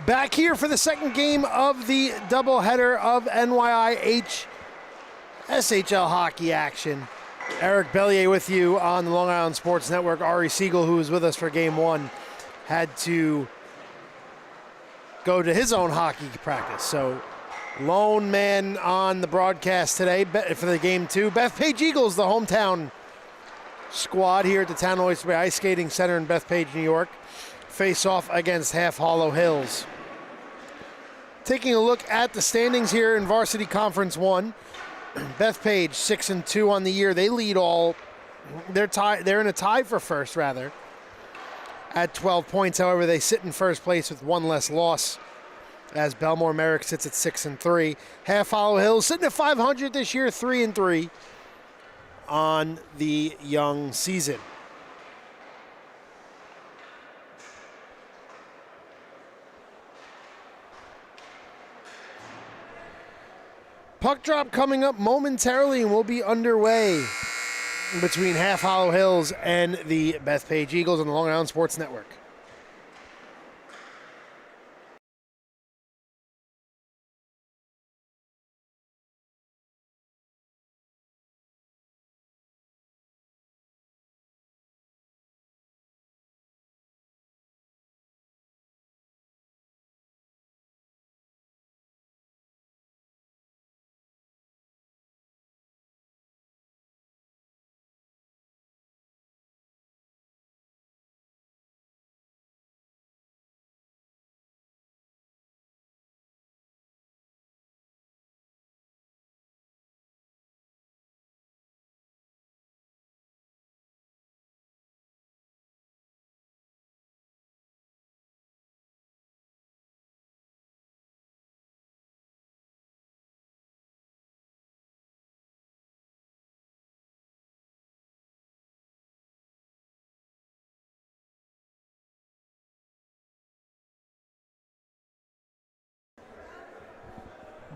Back here for the second game of the doubleheader of NYIHSHL hockey action. Eric Bellier with you on the Long Island Sports Network. Ari Siegel, who was with us for game one, had to go to his own hockey practice. So lone man on the broadcast today for the game two. Bethpage Eagles, the hometown squad here at the Town Oyster Bay Ice Skating Center in Bethpage, New York, face off against Half Hollow Hills. Taking a look at the standings here in Varsity Conference 1, Bethpage 6-2 on the year. They lead all. They're in a tie for first, rather, at 12 points. However, they sit in first place with one less loss, as Belmore Merrick sits at 6-3. Half Hollow Hills sitting at 500 this year, 3-3 on the young season. Puck drop coming up momentarily, and we'll be underway between Half Hollow Hills and the Bethpage Eagles on the Long Island Sports Network.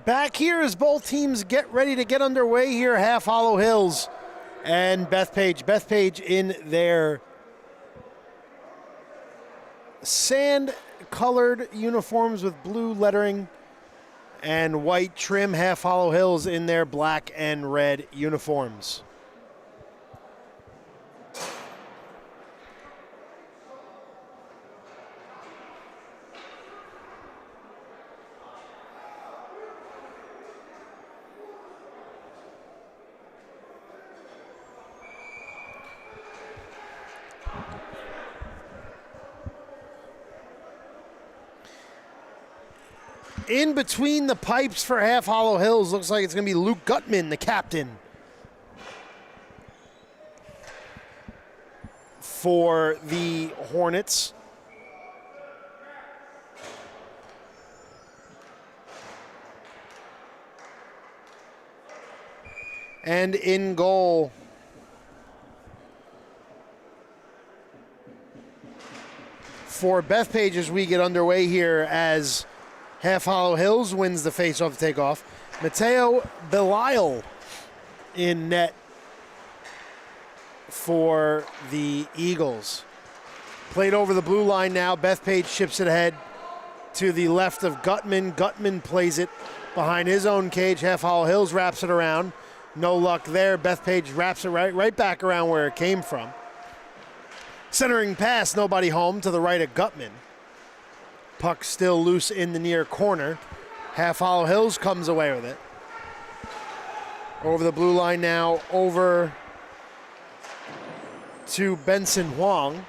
Back here as both teams get ready to get underway here, Half Hollow Hills and Bethpage. Bethpage in their sand-colored uniforms with blue lettering and white trim. Half Hollow Hills in their black and red uniforms. In between the pipes for Half Hollow Hills, looks like it's going to be Luke Gutman, the captain, for the Hornets. And in goal, for Bethpage as we get underway here, as Half Hollow Hills wins the face-off takeoff, Mateo Belial in net for the Eagles. Played over the blue line now. Bethpage ships it ahead to the left of Gutman. Gutman plays it behind his own cage. Half Hollow Hills wraps it around. No luck there. Bethpage wraps it right back around where it came from. Centering pass, nobody home, to the right of Gutman. Puck still loose in the near corner. Half Hollow Hills comes away with it. Over the blue line now, over to Benson Huang.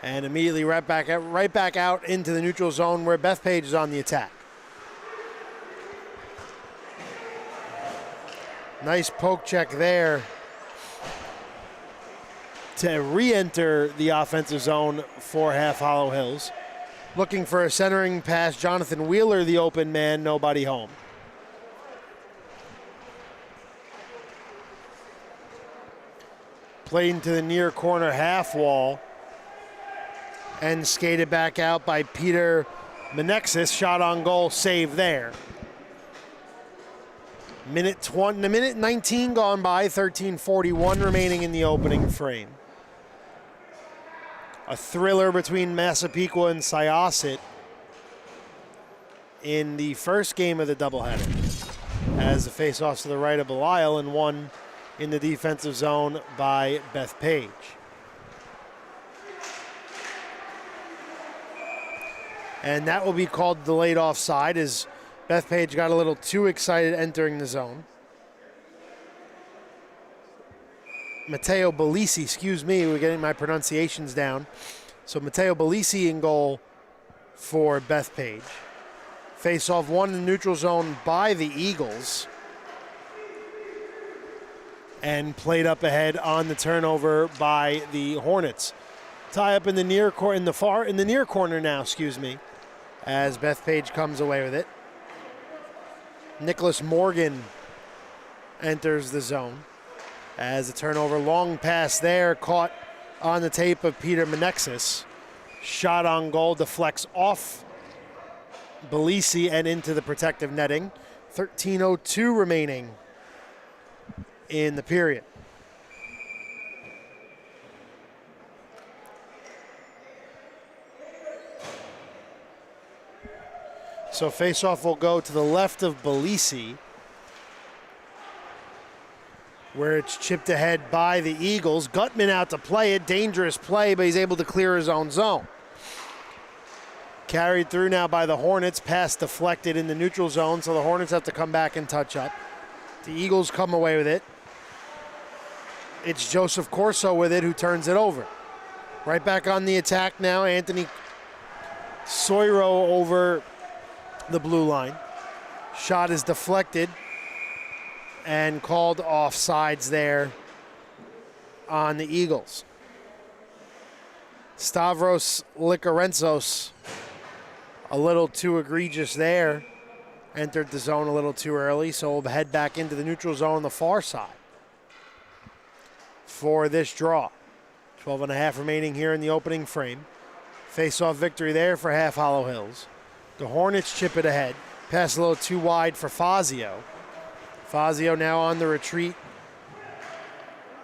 And immediately right back out into the neutral zone where Bethpage is on the attack. Nice poke check there to re-enter the offensive zone for Half Hollow Hills. Looking for a centering pass. Jonathan Wheeler, the open man, nobody home. Played into the near corner half wall and skated back out by Peter Menexis. Shot on goal, save there. Minute 19 gone by, 13:41 remaining in the opening frame. A thriller between Massapequa and Syosset in the first game of the doubleheader, as the face-offs to the right of Belial and one in the defensive zone by Bethpage. And that will be called delayed offside as Bethpage got a little too excited entering the zone. Matteo Bellisi, excuse me, we're getting my pronunciations down. So Matteo Bellisi in goal for Bethpage. Face-off one in the neutral zone by the Eagles. And played up ahead on the turnover by the Hornets. Tie up in the near corner now, excuse me, as Bethpage comes away with it. Nicholas Morgan enters the zone as a turnover, long pass there, caught on the tape of Peter Menexis. Shot on goal, deflects off Bellisi and into the protective netting. 13:02 remaining in the period. So face-off will go to the left of Bellisi, where it's chipped ahead by the Eagles. Gutman out to play it. Dangerous play, but he's able to clear his own zone. Carried through now by the Hornets. Pass deflected in the neutral zone, so the Hornets have to come back and touch up. The Eagles come away with it. It's Joseph Corso with it, who turns it over. Right back on the attack now. Anthony Soiro over the blue line. Shot is deflected and called offsides there on the Eagles. Stavros Likarenzos, a little too egregious there. Entered the zone a little too early, so we'll head back into the neutral zone on the far side for this draw. 12.5 remaining here in the opening frame. Face-off victory there for Half Hollow Hills. The Hornets chip it ahead. Pass a little too wide for Fazio. Fazio now on the retreat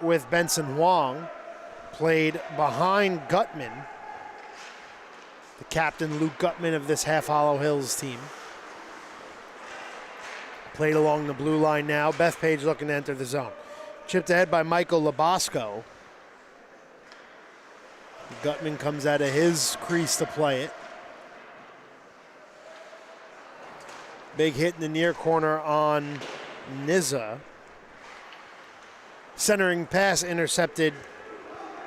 with Benson Huang. Played behind Gutman, the captain Luke Gutman of this Half Hollow Hills team. Played along the blue line now. Bethpage looking to enter the zone. Chipped ahead by Michael Labasco. Gutman comes out of his crease to play it. Big hit in the near corner on Niza. Centering pass intercepted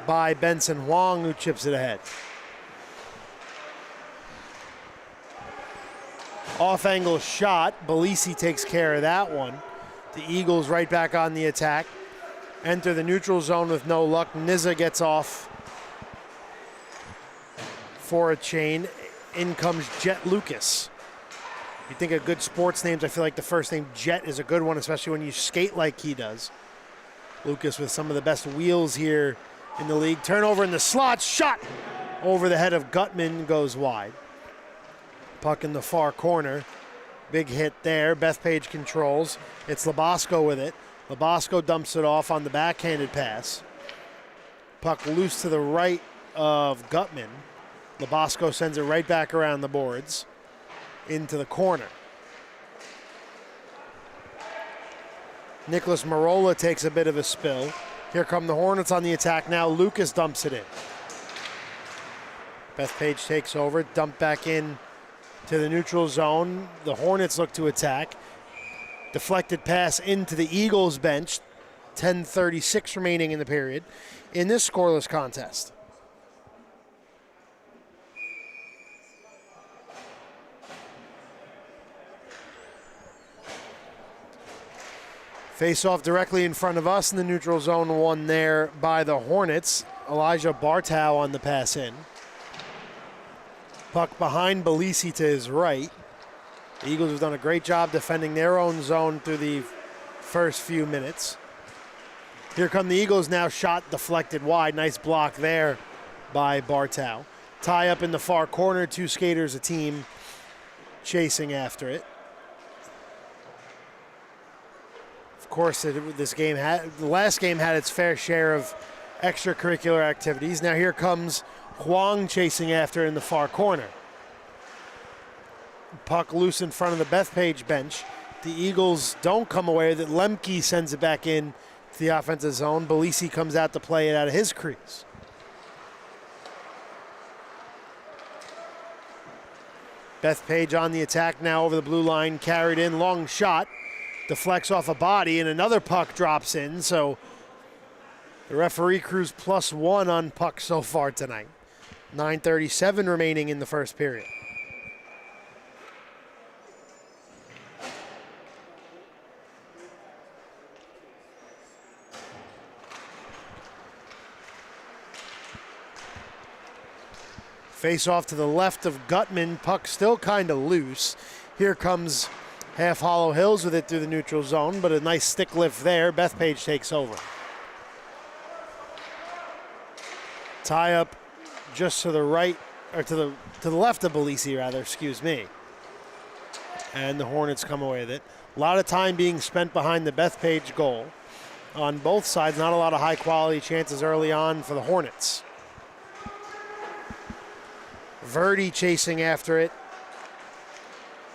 by Benson Huang, who chips it ahead. Off-angle shot. Bellisi takes care of that one. The Eagles right back on the attack. Enter the neutral zone with no luck. Niza gets off for a chain. In comes Jet Lucas. You think of good sports names, I feel like the first name Jet is a good one, especially when you skate like he does. Lucas with some of the best wheels here in the league. Turnover in the slot, shot over the head of Gutman, goes wide. Puck in the far corner. Big hit there. Bethpage controls. It's Labasco with it. Labasco dumps it off on the backhanded pass. Puck loose to the right of Gutman. Labasco sends it right back around the boards into the corner. Nicholas Marola takes a bit of a spill. Here come the Hornets on the attack now. Lucas dumps it in. Bethpage takes over, dumped back in to the neutral zone. The Hornets look to attack. Deflected pass into the Eagles bench. 10:36 remaining in the period in this scoreless contest. Face-off directly in front of us in the neutral zone, won there by the Hornets. Elijah Bartow on the pass in. Puck behind Bellisi to his right. The Eagles have done a great job defending their own zone through the first few minutes. Here come the Eagles now, shot deflected wide. Nice block there by Bartow. Tie up in the far corner, two skaters a team chasing after it. Of course, the last game had its fair share of extracurricular activities. Now here comes Huang chasing after in the far corner. Puck loose in front of the Bethpage bench. The Eagles don't come away with it. Lemke sends it back in to the offensive zone. Belisi comes out to play it out of his crease. Bethpage on the attack now over the blue line, carried in, long shot, deflects off a body, and another puck drops in. So the referee crews +1 on puck so far tonight. 9:37 remaining in the first period. Face off to the left of Gutman. Puck still kind of loose. Here comes Half Hollow Hills with it through the neutral zone, but a nice stick lift there. Bethpage takes over. Tie up just to the right, or to the left of Belisi, rather, excuse me. And the Hornets come away with it. A lot of time being spent behind the Bethpage goal. On both sides, not a lot of high quality chances early on for the Hornets. Verdi chasing after it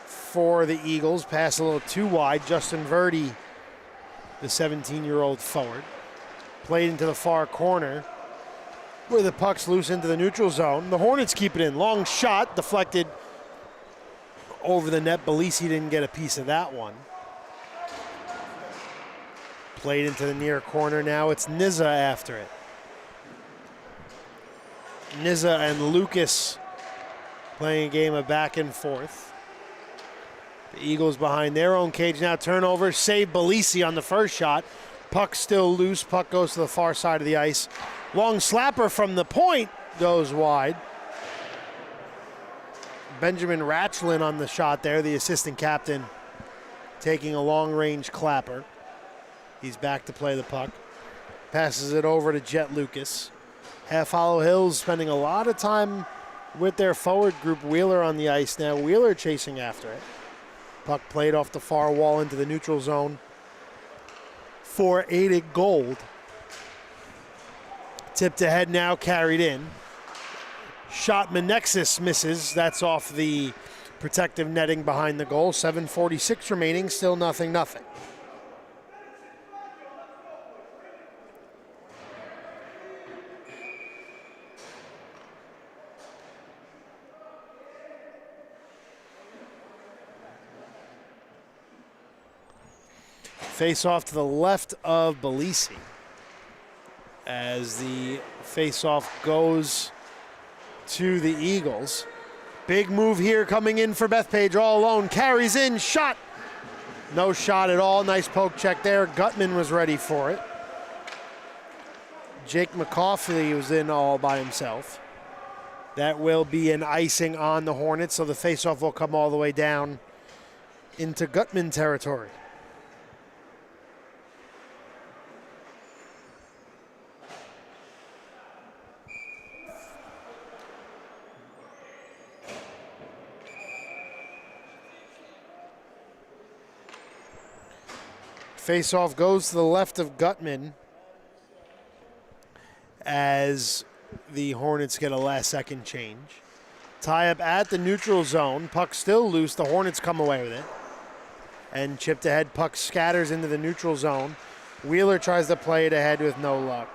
for the Eagles. Pass a little too wide. Justin Verdi, the 17-year-old forward. Played into the far corner where the puck's loose into the neutral zone. The Hornets keep it in. Long shot, deflected over the net. Belisi didn't get a piece of that one. Played into the near corner now. It's Niza after it. Niza and Lucas playing a game of back and forth. The Eagles behind their own cage now. Turnover, save Belisi on the first shot. Puck still loose. Puck goes to the far side of the ice. Long slapper from the point goes wide. Benjamin Ratchlin on the shot there, the assistant captain, taking a long-range clapper. He's back to play the puck. Passes it over to Jet Lucas. Half Hollow Hills spending a lot of time with their forward group. Wheeler on the ice now. Wheeler chasing after it. Puck played off the far wall into the neutral zone for Adik Gold. Tipped ahead now, carried in. Shot Menexis misses. That's off the protective netting behind the goal. 7:46 remaining, still 0-0. Face off to the left of Belisi as the face-off goes to the Eagles. Big move here coming in for Bethpage all alone. Carries in, shot. No shot at all. Nice poke check there. Gutman was ready for it. Jake McCauley was in all by himself. That will be an icing on the Hornets, so the face-off will come all the way down into Gutman territory. Face-off goes to the left of Gutman as the Hornets get a last-second change. Tie-up at the neutral zone. Puck still loose. The Hornets come away with it. And chipped ahead. Puck scatters into the neutral zone. Wheeler tries to play it ahead with no luck.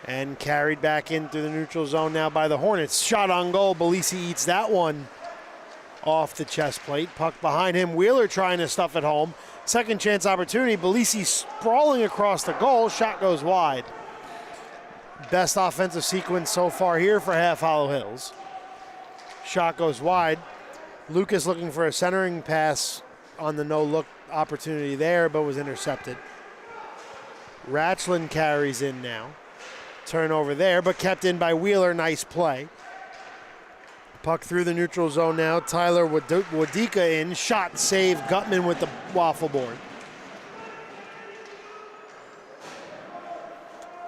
And carried back in through the neutral zone now by the Hornets. Shot on goal. Belisi eats that one off the chest plate. Puck behind him. Wheeler trying to stuff it home. Second chance opportunity. Belisi sprawling across the goal. Shot goes wide. Best offensive sequence so far here for Half Hollow Hills. Shot goes wide. Lucas looking for a centering pass on the no-look opportunity there, but was intercepted. Ratchlin carries in now. Turnover there, but kept in by Wheeler. Nice play. Puck through the neutral zone now. Tyler Wadika in. Shot, save. Gutman with the waffle board.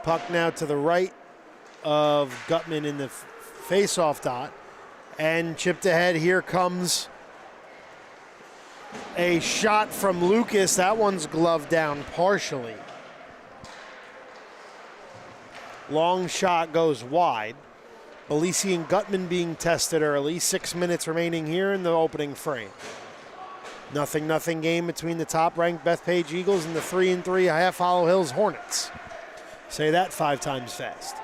Puck now to the right of Gutman in the face-off dot. And chipped ahead. Here comes a shot from Lucas. That one's gloved down partially. Long shot goes wide. Belisi and Gutman being tested early. 6 minutes remaining here in the opening frame. 0-0 game between the top-ranked Bethpage Eagles and the 3-3 Half Hollow Hills Hornets. Say that 5 times fast.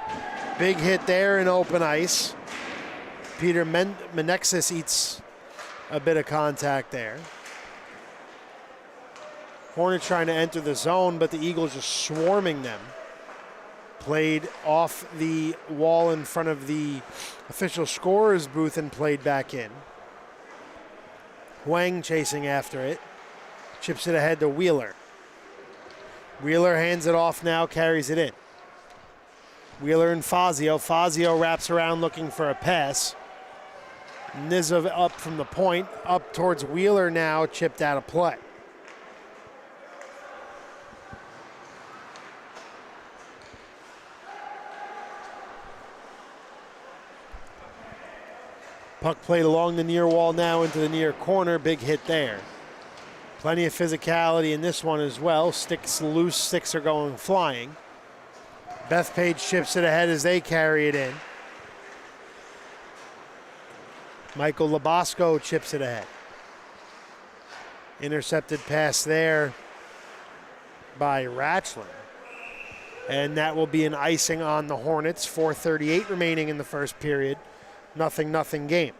Big hit there in open ice. Peter Menexis eats a bit of contact there. Hornets trying to enter the zone, but the Eagles just swarming them. Played off the wall in front of the official scorer's booth and played back in. Huang chasing after it. Chips it ahead to Wheeler. Wheeler hands it off now, carries it in. Wheeler and Fazio. Fazio wraps around looking for a pass. Nizov up from the point, up towards Wheeler now, chipped out of play. Puck played along the near wall now into the near corner. Big hit there. Plenty of physicality in this one as well. Sticks loose, sticks are going flying. Bethpage chips it ahead as they carry it in. Michael Labasco chips it ahead. Intercepted pass there by Ratchler. And that will be an icing on the Hornets. 4:38 remaining in the first period. 0-0 game.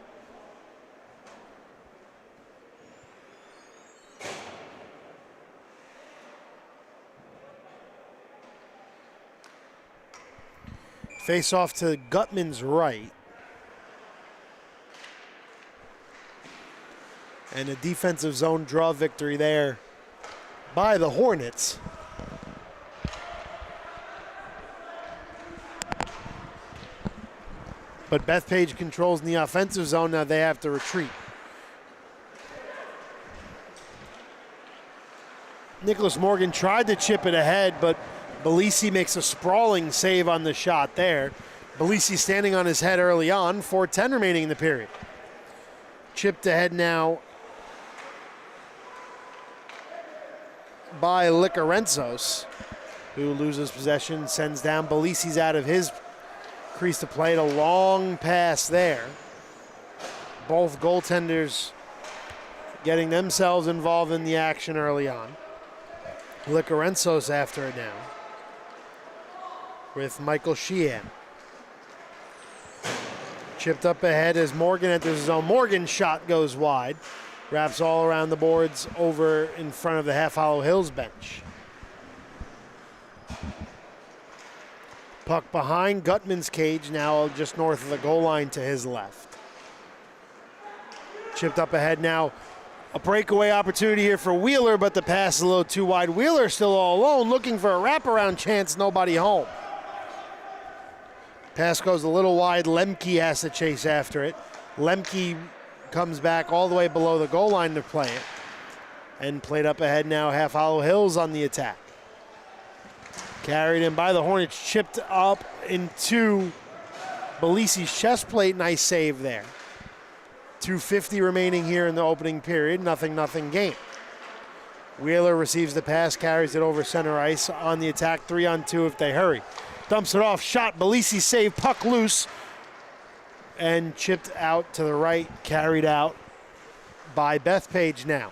Face off to Gutman's right. And a defensive zone draw victory there by the Hornets. But Bethpage controls in the offensive zone. Now they have to retreat. Nicholas Morgan tried to chip it ahead, but Belisi makes a sprawling save on the shot there. Belisi standing on his head early on. 4:10 remaining in the period. Chipped ahead now by Licarenzos, who loses possession, sends down. Belisi's out of his crease to play. A long pass there. Both goaltenders getting themselves involved in the action early on. Licarenzos after it now with Michael Sheehan. Chipped up ahead as Morgan enters his zone. Morgan's shot goes wide. Wraps all around the boards over in front of the Half Hollow Hills bench. Puck behind Gutman's cage, now just north of the goal line to his left. Chipped up ahead now. A breakaway opportunity here for Wheeler, but the pass is a little too wide. Wheeler still all alone, looking for a wraparound chance, nobody home. Pass goes a little wide. Lemke has to chase after it. Lemke comes back all the way below the goal line to play it. And played up ahead now, Half Hollow Hills on the attack. Carried in by the Hornets, chipped up into Belisi's chest plate. Nice save there. 2:50 remaining here in the opening period. 0-0 game. Wheeler receives the pass, carries it over center ice on the attack. 3-on-2 if they hurry. Dumps it off, shot, Belisi save, puck loose. And chipped out to the right, carried out by Bethpage now.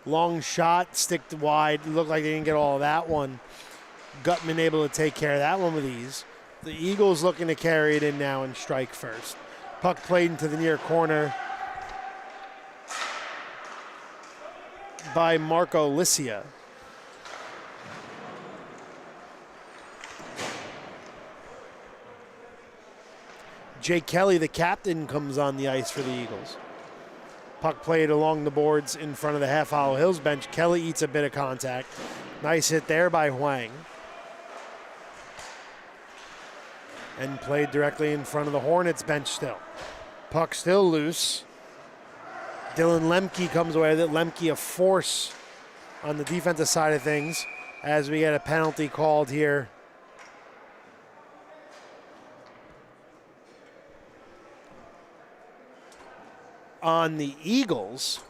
Long shot, sticked wide. Looked like they didn't get all of that one. Gutman able to take care of that one with ease. The Eagles looking to carry it in now and strike first. Puck played into the near corner by Marco Lissia. Jake Kelly, the captain, comes on the ice for the Eagles. Puck played along the boards in front of the Half Hollow Hills bench. Kelly eats a bit of contact. Nice hit there by Huang. And played directly in front of the Hornets bench still. Puck still loose. Dylan Lemke comes away with it. Lemke a force on the defensive side of things as we get a penalty called here. On the Eagles.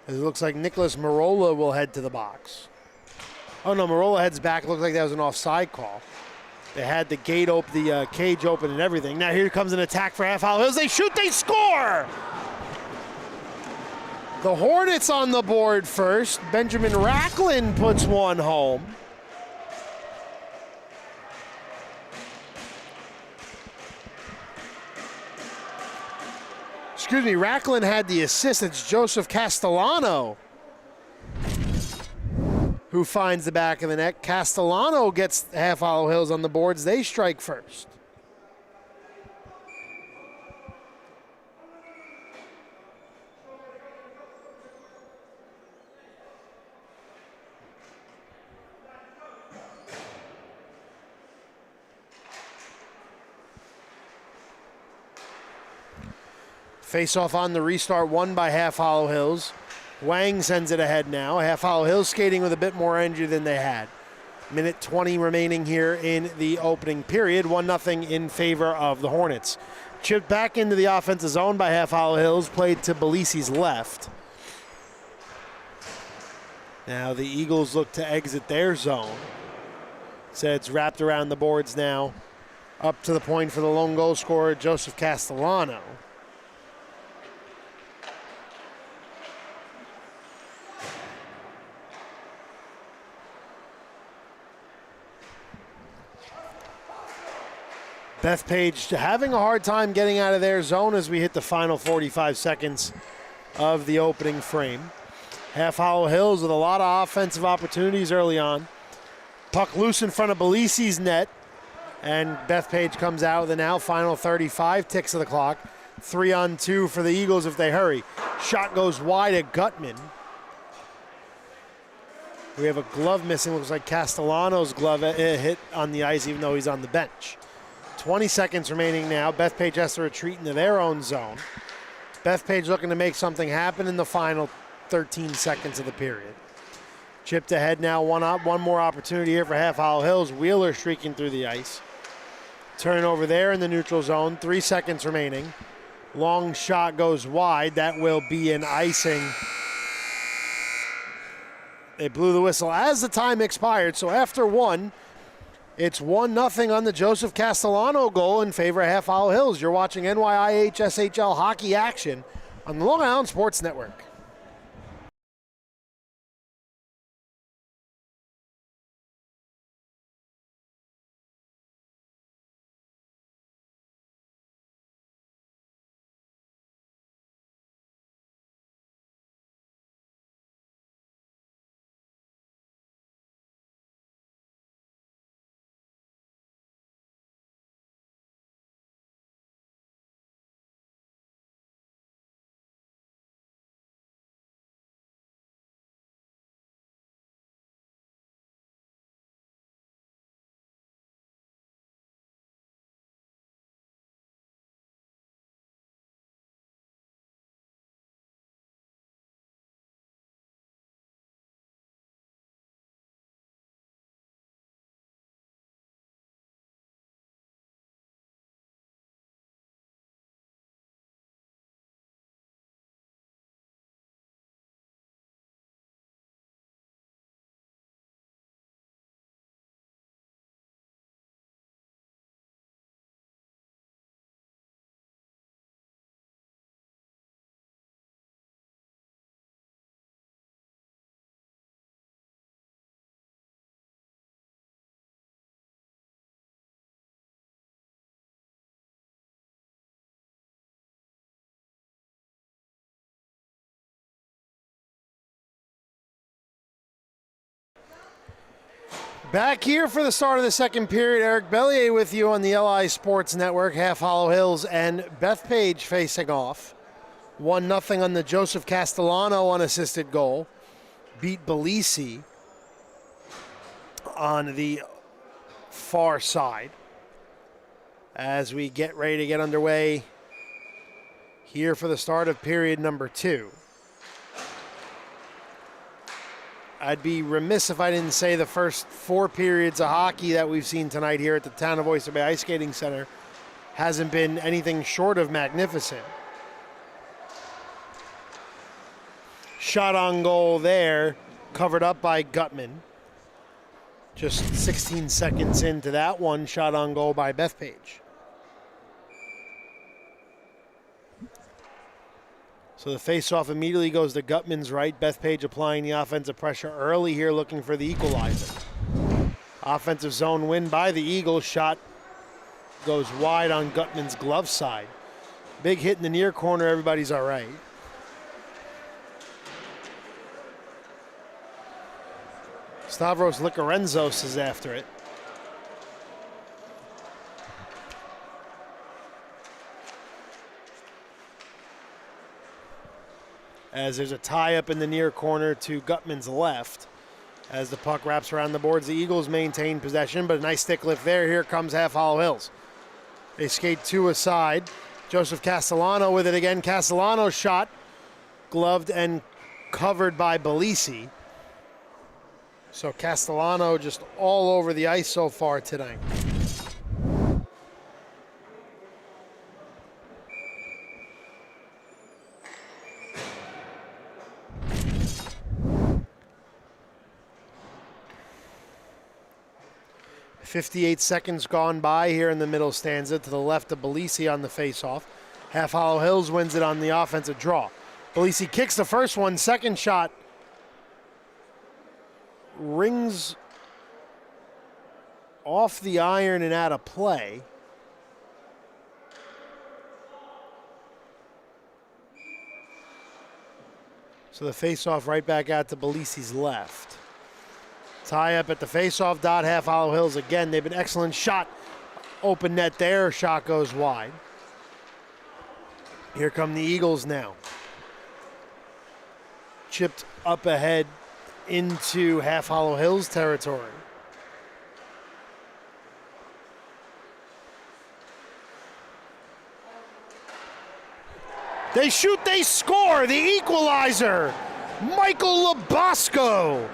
It looks like Nicholas Marola will head to the box. Oh no, Marola heads back. It looks like that was an offside call. They had the gate open, the cage open and everything. Now here comes an attack for Half Hollow Hills. They shoot, they score! The Hornets on the board first. Benjamin Racklin puts one home. Excuse me, Racklin had the assist. It's Joseph Castellano who finds the back of the net. Castellano gets Half Hollow Hills on the boards. They strike first. Face-off on the restart, won by Half Hollow Hills. Wang sends it ahead now. Half Hollow Hills skating with a bit more energy than they had. Minute 20 remaining here in the opening period. 1-0 in favor of the Hornets. Chipped back into the offensive zone by Half Hollow Hills. Played to Belisi's left. Now the Eagles look to exit their zone. So it's wrapped around the boards now. Up to the point for the lone goal scorer, Joseph Castellano. Bethpage having a hard time getting out of their zone as we hit the final 45 seconds of the opening frame. Half Hollow Hills with a lot of offensive opportunities early on. Puck loose in front of Belisi's net, and Bethpage comes out with the now final 35 ticks of the clock. 3-on-2 for the Eagles if they hurry. Shot goes wide at Gutman. We have a glove missing. Looks like Castellano's glove hit on the ice even though he's on the bench. 20 seconds remaining now. Bethpage has to retreat into their own zone. Bethpage looking to make something happen in the final 13 seconds of the period. Chipped ahead now, one more opportunity here for Half Hollow Hills. Wheeler streaking through the ice. Turn over there in the neutral zone. 3 seconds remaining. Long shot goes wide. That will be an icing. They blew the whistle as the time expired. So after one, it's 1-0 on the Joseph Castellano goal in favor of Half Hollow Hills. You're watching NYIHSHL hockey action on the Long Island Sports Network. Back here for the start of the second period, Eric Bellier with you on the LI Sports Network. Half Hollow Hills and Bethpage facing off. 1-0 on the Joseph Castellano unassisted goal. Beat Belisi on the far side. As we get ready to get underway here for the start of period number 2. I'd be remiss if I didn't say the first 4 periods of hockey that we've seen tonight here at the Town of Oyster Bay Ice Skating Center hasn't been anything short of magnificent. shot on goal there, covered up by Gutman. Just 16 seconds into that one, shot on goal by Bethpage. So the faceoff immediately goes to Gutman's right. Bethpage applying the offensive pressure early here, looking for the equalizer. Offensive zone win by the Eagles. Shot goes wide on Gutman's glove side. Big hit in the near corner. Everybody's all right. Stavros Likarenzos is after it. As there's a tie up in the near corner to Gutman's left. As the puck wraps around the boards, the Eagles maintain possession, but a nice stick lift there. Here comes Half Hollow Hills. They skate two aside. Joseph Castellano with it again. Castellano's shot, gloved and covered by Belisi. So Castellano just all over the ice so far tonight. .58 seconds gone by here in the middle stanza to the left of Belisi on the faceoff. Half Hollow Hills wins it on the offensive draw. Belisi kicks the first one. Second shot rings off the iron and out of play. So the faceoff right back out to Belisi's left. Tie up at the faceoff dot. Half Hollow Hills again. They've been excellent shot. Open net there. Shot goes wide. Here come the Eagles now. Chipped up ahead into Half Hollow Hills territory. They shoot, they score. The equalizer. Michael Labasco.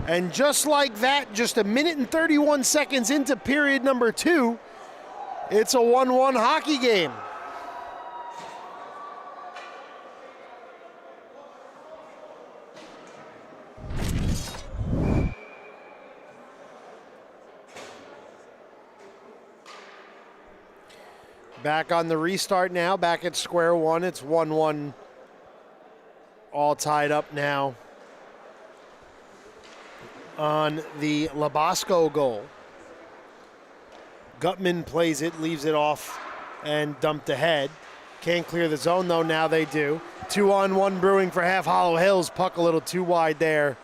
And just like that, just a minute and 31 seconds into period number 2, it's a 1-1 hockey game. Back on the restart now, back at square one. It's 1-1, all tied up now on the Labasco goal. Gutman plays it, leaves it off, and dumped ahead. Can't clear the zone, though. Now they do. 2-on-1 brewing for Half Hollow Hills. Puck a little too wide there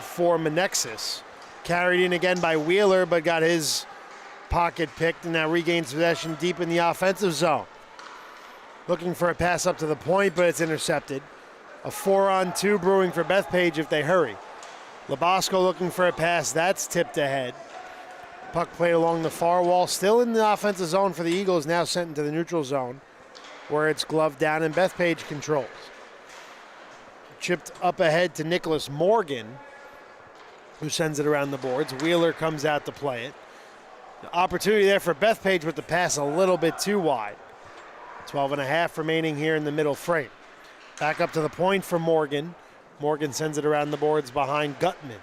for Menexis. Carried in again by Wheeler, but got his pocket picked and now regains possession deep in the offensive zone. Looking for a pass up to the point, but it's intercepted. A 4-on-2 brewing for Bethpage if they hurry. Labasco looking for a pass. That's tipped ahead. Puck played along the far wall. Still in the offensive zone for the Eagles. Now sent into the neutral zone where it's gloved down and Bethpage controls. Chipped up ahead to Nicholas Morgan, who sends it around the boards. Wheeler comes out to play it. The opportunity there for Bethpage with the pass a little bit too wide. 12.5 remaining here in the middle frame. Back up to the point for Morgan. Morgan sends it around the boards behind Gutman.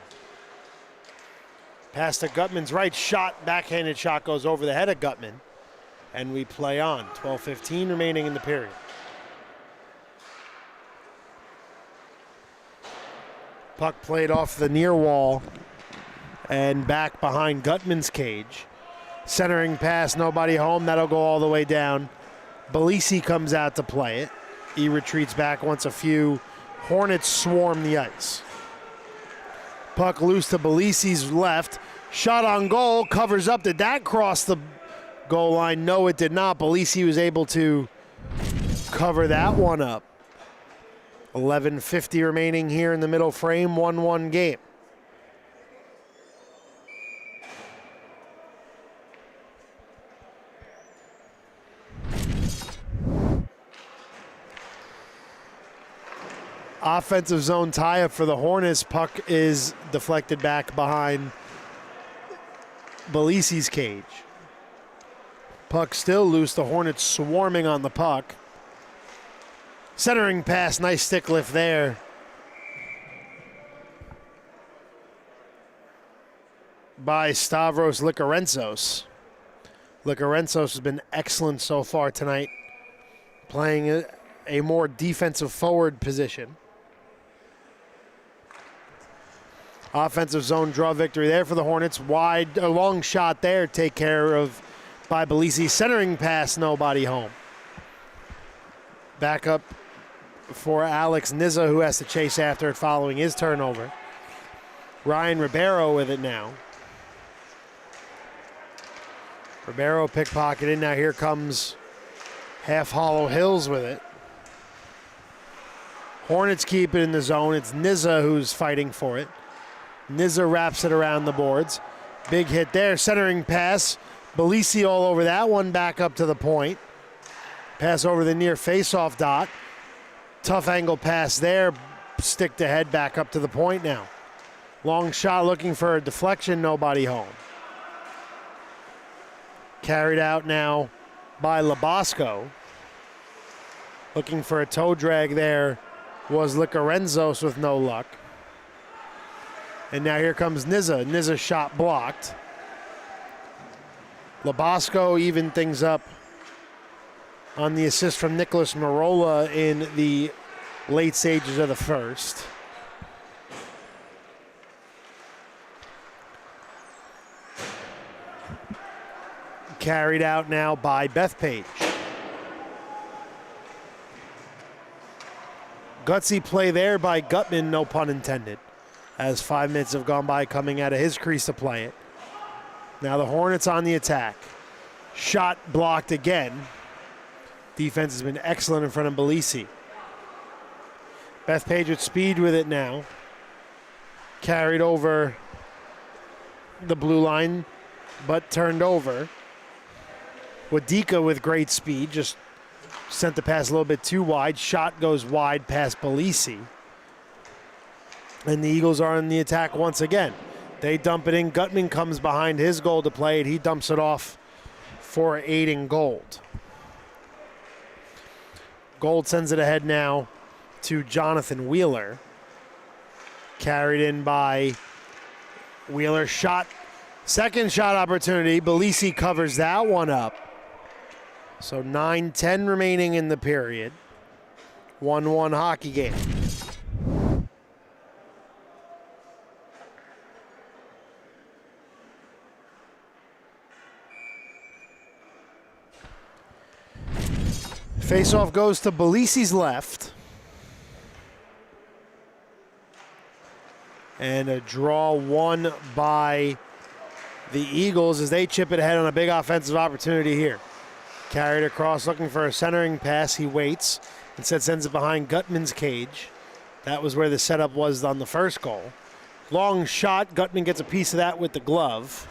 Pass to Gutman's right, shot, backhanded shot goes over the head of Gutman. And we play on. 12:15 remaining in the period. Puck played off the near wall and back behind Gutman's cage. Centering pass, nobody home. That'll go all the way down. Belisi comes out to play it. He retreats back once a few Hornets swarm the ice. Puck loose to Belisi's left. Shot on goal, covers up. Did that cross the goal line? No, it did not. Belisi was able to cover that one up. 11:50 remaining here in the middle frame, 1-1 game. Offensive zone tie-up for the Hornets. Puck is deflected back behind Belisi's cage. Puck still loose. The Hornets swarming on the puck. Centering pass, nice stick lift there. By Stavros Likarenzos. Likarenzos has been excellent so far tonight, playing a more defensive forward position. Offensive zone draw victory there for the Hornets. Wide, a long shot there, take care of by Belisi. Centering pass, nobody home. Back up for Alex Nizza, who has to chase after it following his turnover. Ryan Ribeiro with it now. Ribeiro pickpocketed. Now here comes Half Hollow Hills with it. Hornets keep it in the zone. It's Nizza who's fighting for it. Nizza wraps it around the boards. Big hit there. Centering pass. Belisi all over that one. Back up to the point. Pass over the near faceoff dot. Tough angle pass there. Stick to head. Back up to the point now. Long shot looking for a deflection. Nobody home. Carried out now by Labasco. Looking for a toe drag there was Likarenzos with no luck. And now here comes Nizza. Nizza shot blocked. Labasco evened things up on the assist from Nicholas Marola in the late stages of the first. Carried out now by Bethpage. Gutsy play there by Gutman, no pun intended, as 5 minutes have gone by coming out of his crease to play it. Now the Hornets on the attack. Shot blocked again. Defense has been excellent in front of Belisi. Bethpage with speed with it now. Carried over the blue line, but turned over. Wadika with great speed, just sent the pass a little bit too wide. Shot goes wide past Belisi. And the Eagles are on the attack once again. They dump it in. Gutman comes behind his goal to play it. He dumps it off for Aiden Gold. Gold sends it ahead now to Jonathan Wheeler. Carried in by Wheeler. Shot, second shot opportunity. Belisi covers that one up. So 9:10 remaining in the period. 1-1 hockey game. Faceoff goes to Belisi's left. And a draw won by the Eagles as they chip it ahead on a big offensive opportunity here. Carried across, looking for a centering pass. He waits. Instead sends it behind Gutman's cage. That was where the setup was on the first goal. Long shot. Gutman gets a piece of that with the glove.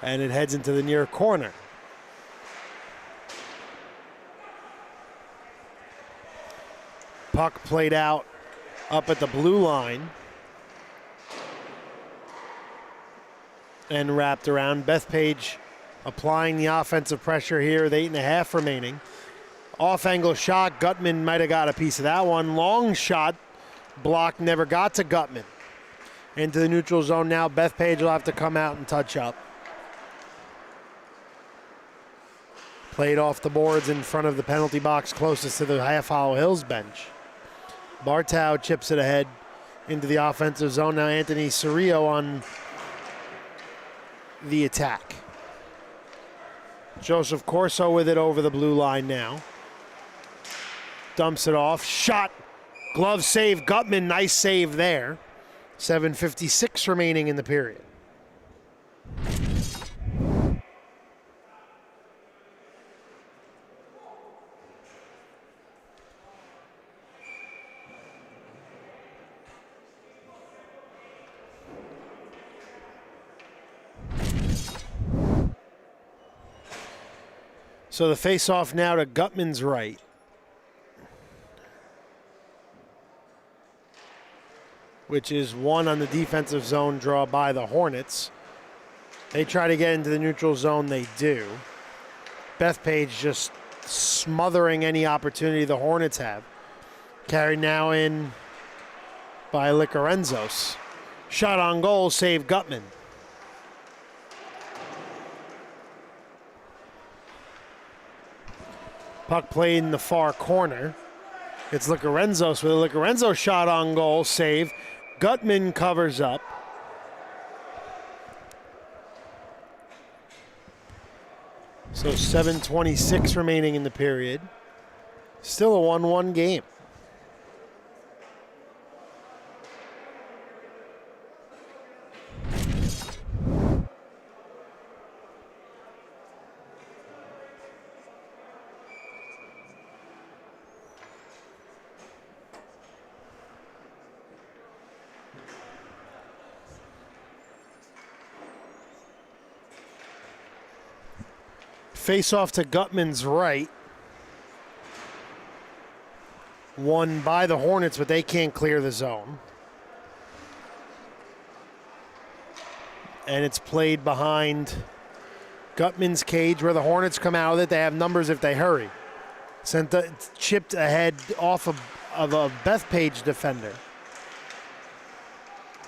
And it heads into the near corner. Puck played out up at the blue line. And wrapped around. Bethpage applying the offensive pressure here with 8.5 remaining. Off-angle shot. Gutman might have got a piece of that one. Long shot. Block never got to Gutman. Into the neutral zone now. Bethpage will have to come out and touch up. Played off the boards in front of the penalty box closest to the Half Hollow Hills bench. Bartow chips it ahead into the offensive zone. Now Anthony Cerrillo on the attack. Joseph Corso with it over the blue line now. Dumps it off. Shot. Glove save. Gutman, nice save there. 7:56 remaining in the period. So the face-off now to Gutman's right. Which is one on the defensive zone draw by the Hornets. They try to get into the neutral zone, they do. Bethpage just smothering any opportunity the Hornets have. Carried now in by Licorenzos. Shot on goal, save Gutman. Puck played in the far corner. It's Licorenzos with a Licorenzos shot on goal, save. Gutman covers up. So 7:26 remaining in the period. Still a 1-1 game. Face off to Gutman's right. Won by the Hornets, but they can't clear the zone. And it's played behind Gutman's cage where the Hornets come out with it. They have numbers if they hurry. Chipped ahead off of a Bethpage defender.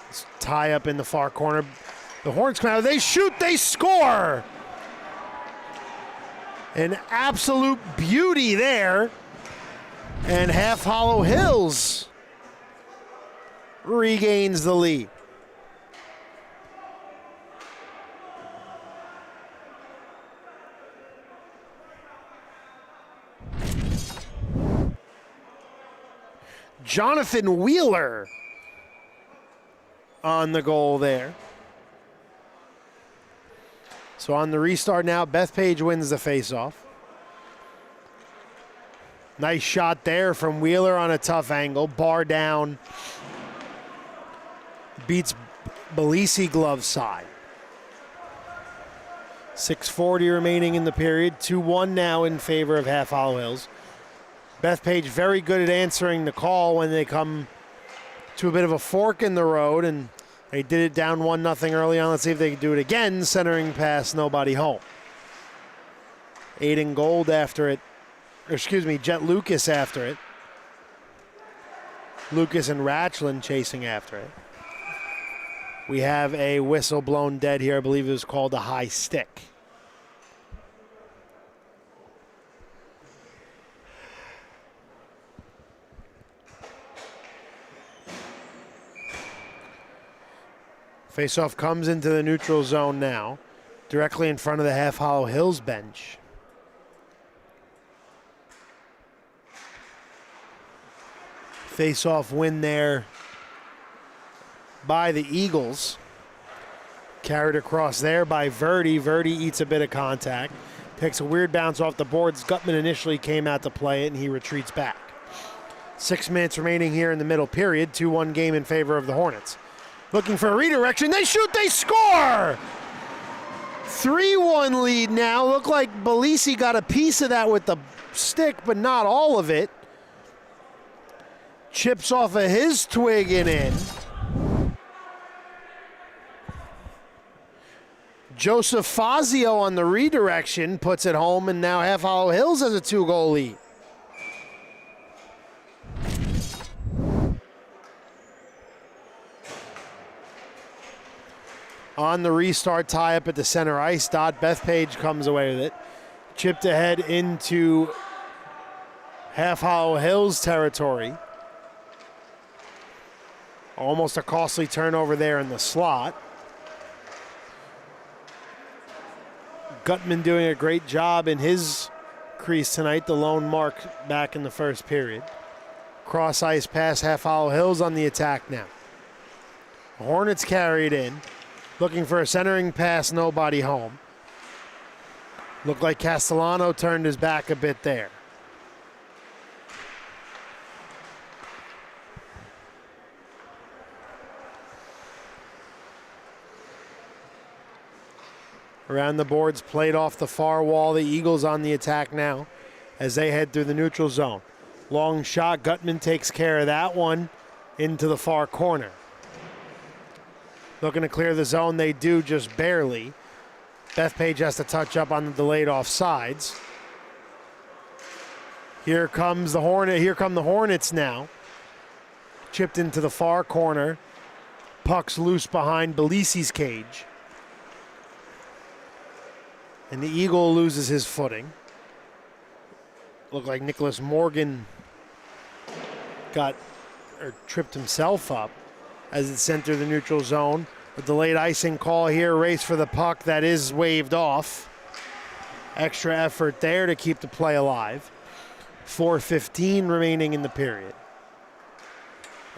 It's tie up in the far corner. The Hornets come out, they shoot, they score! An absolute beauty there. And Half Hollow Hills regains the lead. Jonathan Wheeler on the goal there. So on the restart now, Bethpage wins the faceoff. Nice shot there from Wheeler on a tough angle. Bar down. Beats Belisi glove side. 6:40 remaining in the period. 2-1 now in favor of Half Hollow Hills. Bethpage very good at answering the call when they come to a bit of a fork in the road, and they did it down 1-0 early on. Let's see if they can do it again. Centering pass, nobody home. Aiden Gold after it. Jet Lucas after it. Lucas and Ratchlin chasing after it. We have a whistle blown dead here. I believe it was called a high stick. Faceoff comes into the neutral zone now, directly in front of the Half Hollow Hills bench. Faceoff win there by the Eagles. Carried across there by Verdi. Verdi eats a bit of contact. Takes a weird bounce off the boards. Gutman initially came out to play it, and he retreats back. 6 minutes remaining here in the middle period. 2-1 game in favor of the Hornets. Looking for a redirection. They shoot, they score! 3-1 lead now. Looked like Belisi got a piece of that with the stick, but not all of it. Chips off of his twig and in. Joseph Fazio on the redirection puts it home, and now Half Hollow Hills has a 2-goal lead. On the restart tie up at the center ice dot, Bethpage comes away with it. Chipped ahead into Half Hollow Hills territory. Almost a costly turnover there in the slot. Gutman doing a great job in his crease tonight, the lone mark back in the first period. Cross ice pass, Half Hollow Hills on the attack now. Hornets carried in. Looking for a centering pass, nobody home. Looked like Castellano turned his back a bit there. Around the boards, played off the far wall. The Eagles on the attack now as they head through the neutral zone. Long shot, Gutman takes care of that one into the far corner. Looking to clear the zone, they do just barely. Bethpage has to touch up on the delayed offsides. Here comes the Hornet. Here come the Hornets now. Chipped into the far corner. Puck's loose behind Belisi's cage. And the Eagle loses his footing. Looked like Nicholas Morgan tripped himself up as it entered the neutral zone. A delayed icing call here, race for the puck that is waved off. Extra effort there to keep the play alive. 4:15 remaining in the period.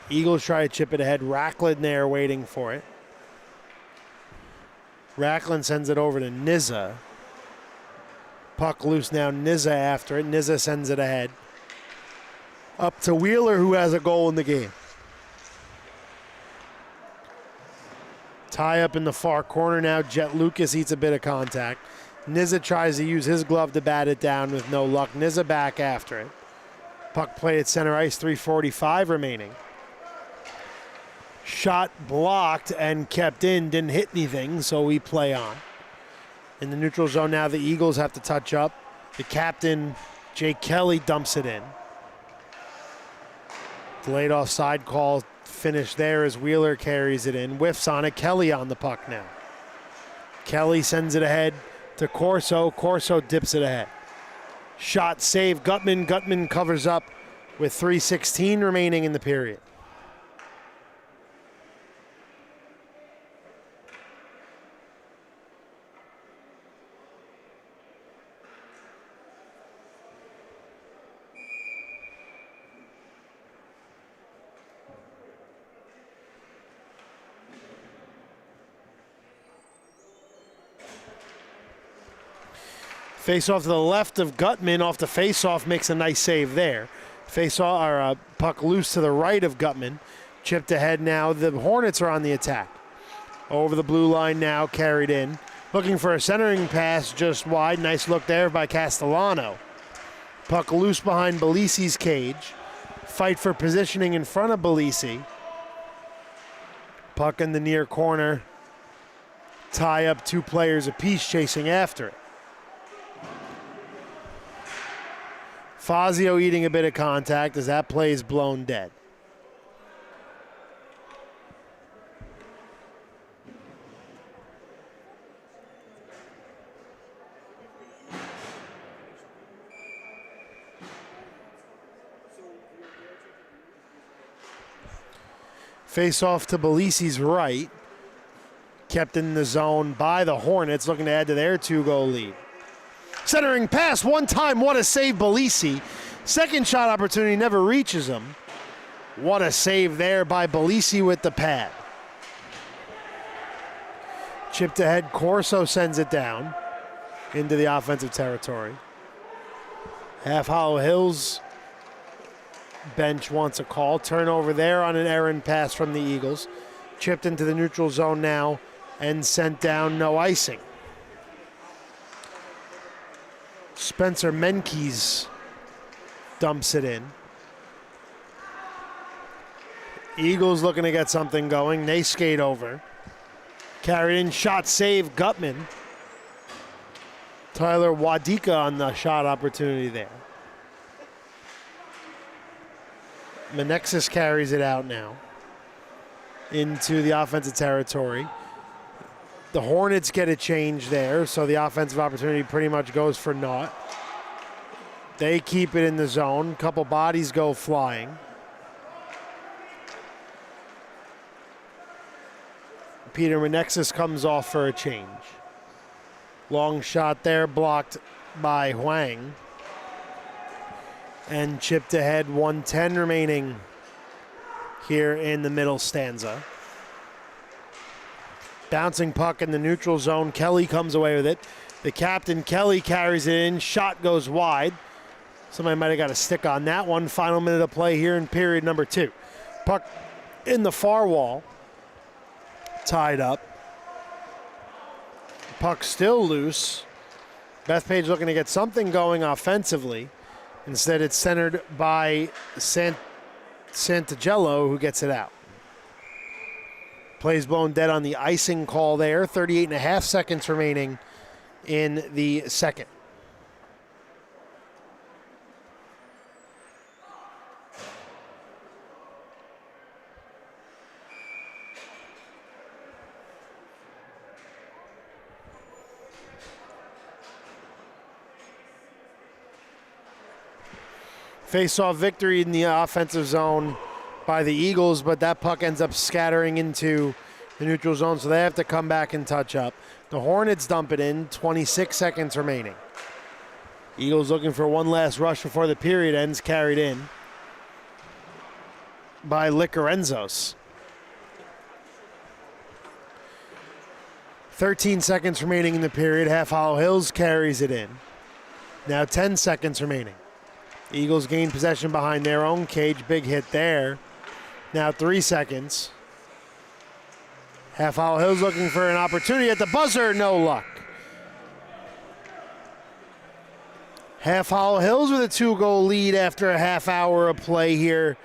Eagles try to chip it ahead. Racklin there waiting for it. Racklin sends it over to Nizza. Puck loose now, Nizza after it. Nizza sends it ahead. Up to Wheeler, who has a goal in the game. Tie up in the far corner now. Jet Lucas eats a bit of contact. Nizza tries to use his glove to bat it down with no luck. Nizza back after it. Puck play at center ice, 3:45 remaining. Shot blocked and kept in, didn't hit anything, so we play on. In the neutral zone now, the Eagles have to touch up. The captain, Jake Kelly, dumps it in. Delayed offside call finished there as Wheeler carries it in. Whiffs on it. Kelly on the puck now. Kelly sends it ahead to Corso. Corso dips it ahead. Shot save. Gutman. Gutman covers up with 3:16 remaining in the period. Face off to the left of Gutman, off the face-off, makes a nice save there. Face-off, or puck loose to the right of Gutman. Chipped ahead now. The Hornets are on the attack. Over the blue line now, carried in. Looking for a centering pass just wide. Nice look there by Castellano. Puck loose behind Belisi's cage. Fight for positioning in front of Belisi. Puck in the near corner. Tie up, two players apiece chasing after it. Fazio eating a bit of contact as that play is blown dead. Face off to Belisi's right. Kept in the zone by the Hornets, looking to add to their two-goal lead. Centering pass, one time, what a save, Belisi. Second shot opportunity never reaches him. What a save there by Belisi with the pad. Chipped ahead, Corso sends it down into the offensive territory. Half Hollow Hills bench wants a call. Turnover there on an errant pass from the Eagles. Chipped into the neutral zone now and sent down, no icing. Spencer Menkes dumps it in. Eagles looking to get something going. They skate over. Carried in, shot save, Gutman. Tyler Wadika on the shot opportunity there. Menexis carries it out now into the offensive territory. The Hornets get a change there, so the offensive opportunity pretty much goes for naught. They keep it in the zone. Couple bodies go flying. Peter Menexis comes off for a change. Long shot there, blocked by Huang. And chipped ahead, 1:10 remaining here in the middle stanza. Bouncing puck in the neutral zone. Kelly comes away with it. The captain, Kelly, carries it in. Shot goes wide. Somebody might have got a stick on that one. Final minute of play here in period number 2. Puck in the far wall. Tied up. Puck still loose. Bethpage looking to get something going offensively. Instead, it's centered by Santagello, who gets it out. Plays blown dead on the icing call there. 38.5 seconds remaining in the second. Face-off victory in the offensive zone by the Eagles, but that puck ends up scattering into the neutral zone, so they have to come back and touch up. The Hornets dump it in, 26 seconds remaining. Eagles looking for one last rush before the period ends, carried in by Licorenzos. 13 seconds remaining in the period. Half Hollow Hills carries it in. Now 10 seconds remaining. Eagles gain possession behind their own cage. Big hit there. Now 3 seconds. Half Hollow Hills looking for an opportunity at the buzzer. No luck. Half Hollow Hills with a 2-goal lead after a half hour of play here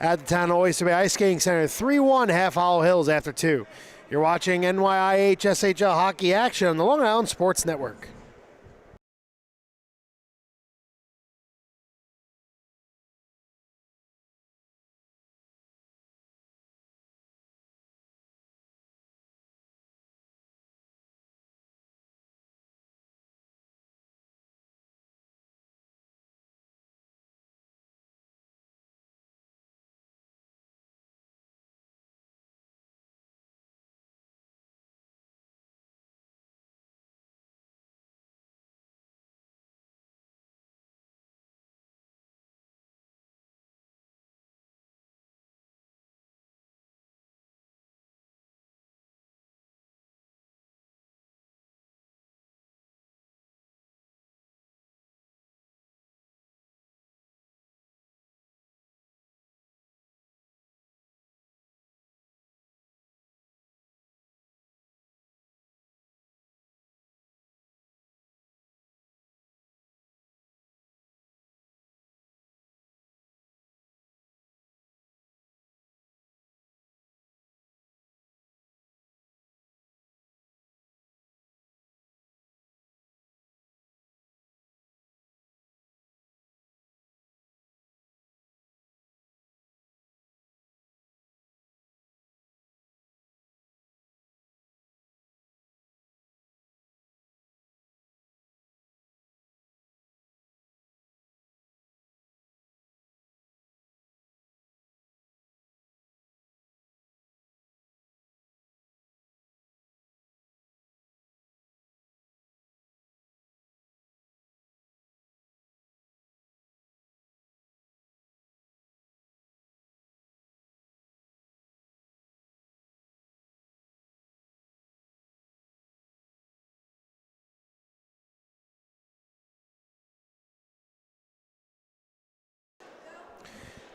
at the Town of Oyster Bay Ice Skating Center. 3-1 Half Hollow Hills after 2. You're watching NYIHSHL hockey action on the Long Island Sports Network.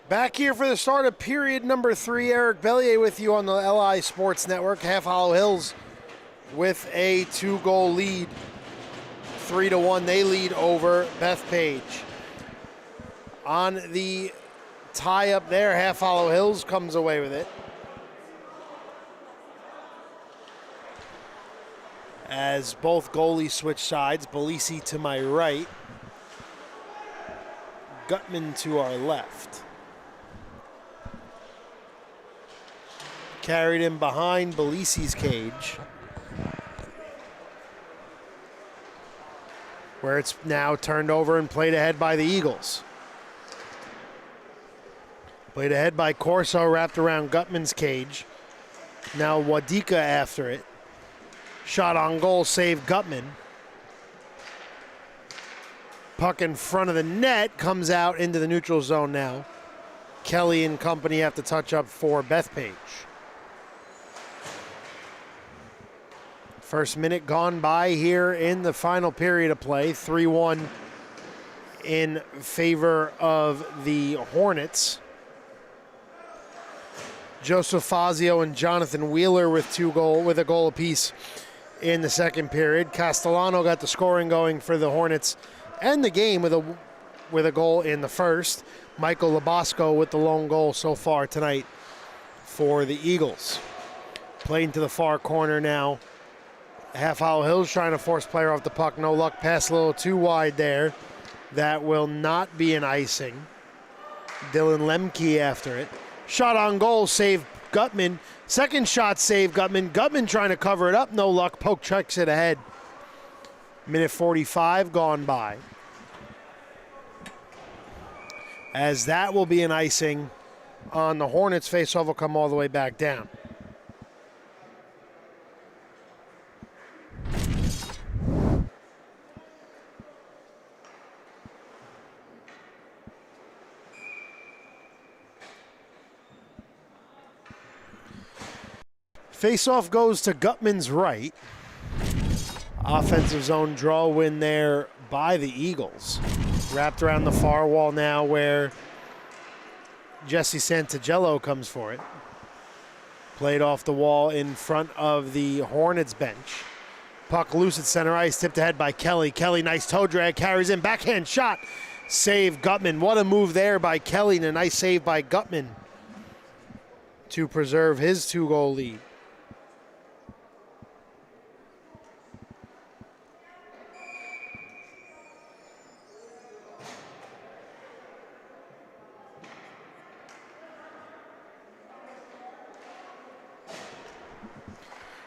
Back here for the start of period number 3. Eric Bellier with you on the LI Sports Network. Half Hollow Hills with a 2-goal lead. 3-1, they lead over Bethpage. On the tie-up there, Half Hollow Hills comes away with it. As both goalies switch sides, Belisi to my right, Gutman to our left. Carried in behind Belisi's cage, where it's now turned over and played ahead by the Eagles. Played ahead by Corso, wrapped around Gutman's cage. Now Wadika after it. Shot on goal, saved Gutman. Puck in front of the net, comes out into the neutral zone now. Kelly and company have to touch up for Bethpage. First minute gone by here in the final period of play. 3-1 in favor of the Hornets. Joseph Fazio and Jonathan Wheeler with a goal apiece in the second period. Castellano got the scoring going for the Hornets and the game with a goal in the first. Michael Labasco with the lone goal so far tonight for the Eagles. Playing to the far corner now Half Hollow Hills trying to force player off the puck. No luck. Pass a little too wide there. That will not be an icing. Dylan Lemke after it. Shot on goal, save Gutman. Second shot, save Gutman. Gutman trying to cover it up. No luck. Poke checks it ahead. Minute 45 gone by. As that will be an icing on the Hornets. Faceoff will come all the way back down. Faceoff goes to Gutman's right. Offensive zone draw win there by the Eagles. Wrapped around the far wall now where Jesse Santagello comes for it. Played off the wall in front of the Hornets bench. Puck loose at center ice, tipped ahead by Kelly. Kelly, nice toe drag, carries in, backhand shot. Save Gutman. What a move there by Kelly and a nice save by Gutman to preserve his 2-goal lead.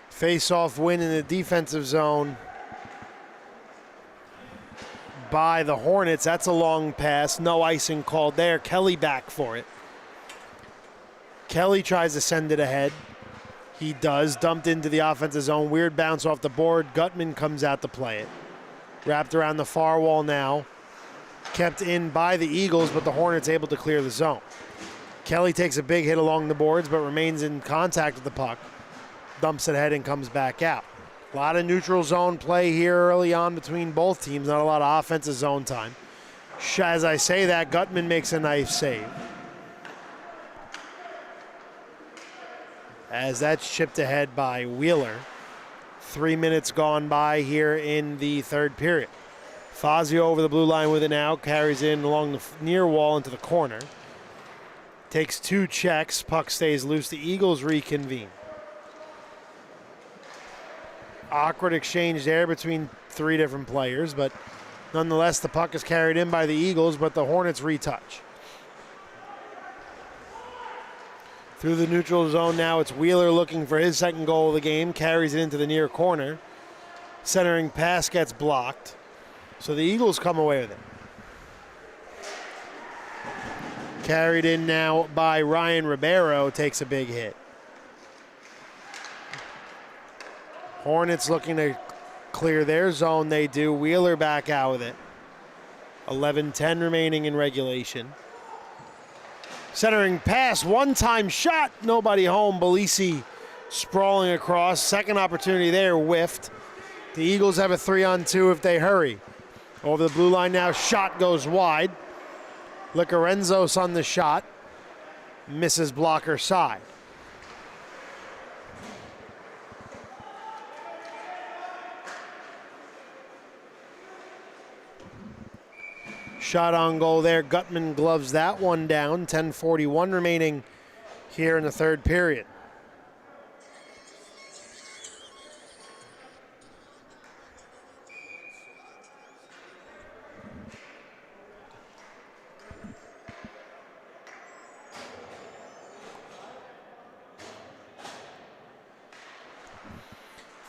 Face-off win in the defensive zone by the Hornets. That's a long pass. No icing called there. Kelly back for it. Kelly tries to send it ahead. He does. Dumped into the offensive zone. Weird bounce off the board. Gutman comes out to play it. Wrapped around the far wall now. Kept in by the Eagles, but the Hornets able to clear the zone. Kelly takes a big hit along the boards, but remains in contact with the puck. Dumps it ahead and comes back out. A lot of neutral zone play here early on between both teams. Not a lot of offensive zone time. As I say that, Gutman makes a nice save. As that's chipped ahead by Wheeler. 3 minutes gone by here in the third period. Fazio over the blue line with it now. Carries in along the near wall into the corner. Takes 2 checks. Puck stays loose. The Eagles reconvene. Awkward exchange there between 3 different players, but nonetheless the puck is carried in by the Eagles, but the Hornets retouch. Through the neutral zone now, it's Wheeler looking for his second goal of the game, carries it into the near corner. Centering pass gets blocked, so the Eagles come away with it. Carried in now by Ryan Ribeiro, takes a big hit. Hornets looking to clear their zone. They do. Wheeler back out with it. 11:10 remaining in regulation. Centering pass, one-time shot. Nobody home. Belisi sprawling across. Second opportunity there, whiffed. The Eagles have a 3-on-2 if they hurry. Over the blue line now, shot goes wide. Licorenzos on the shot. Misses blocker side. Shot on goal there. Gutman gloves that one down. 10:41 remaining here in the third period.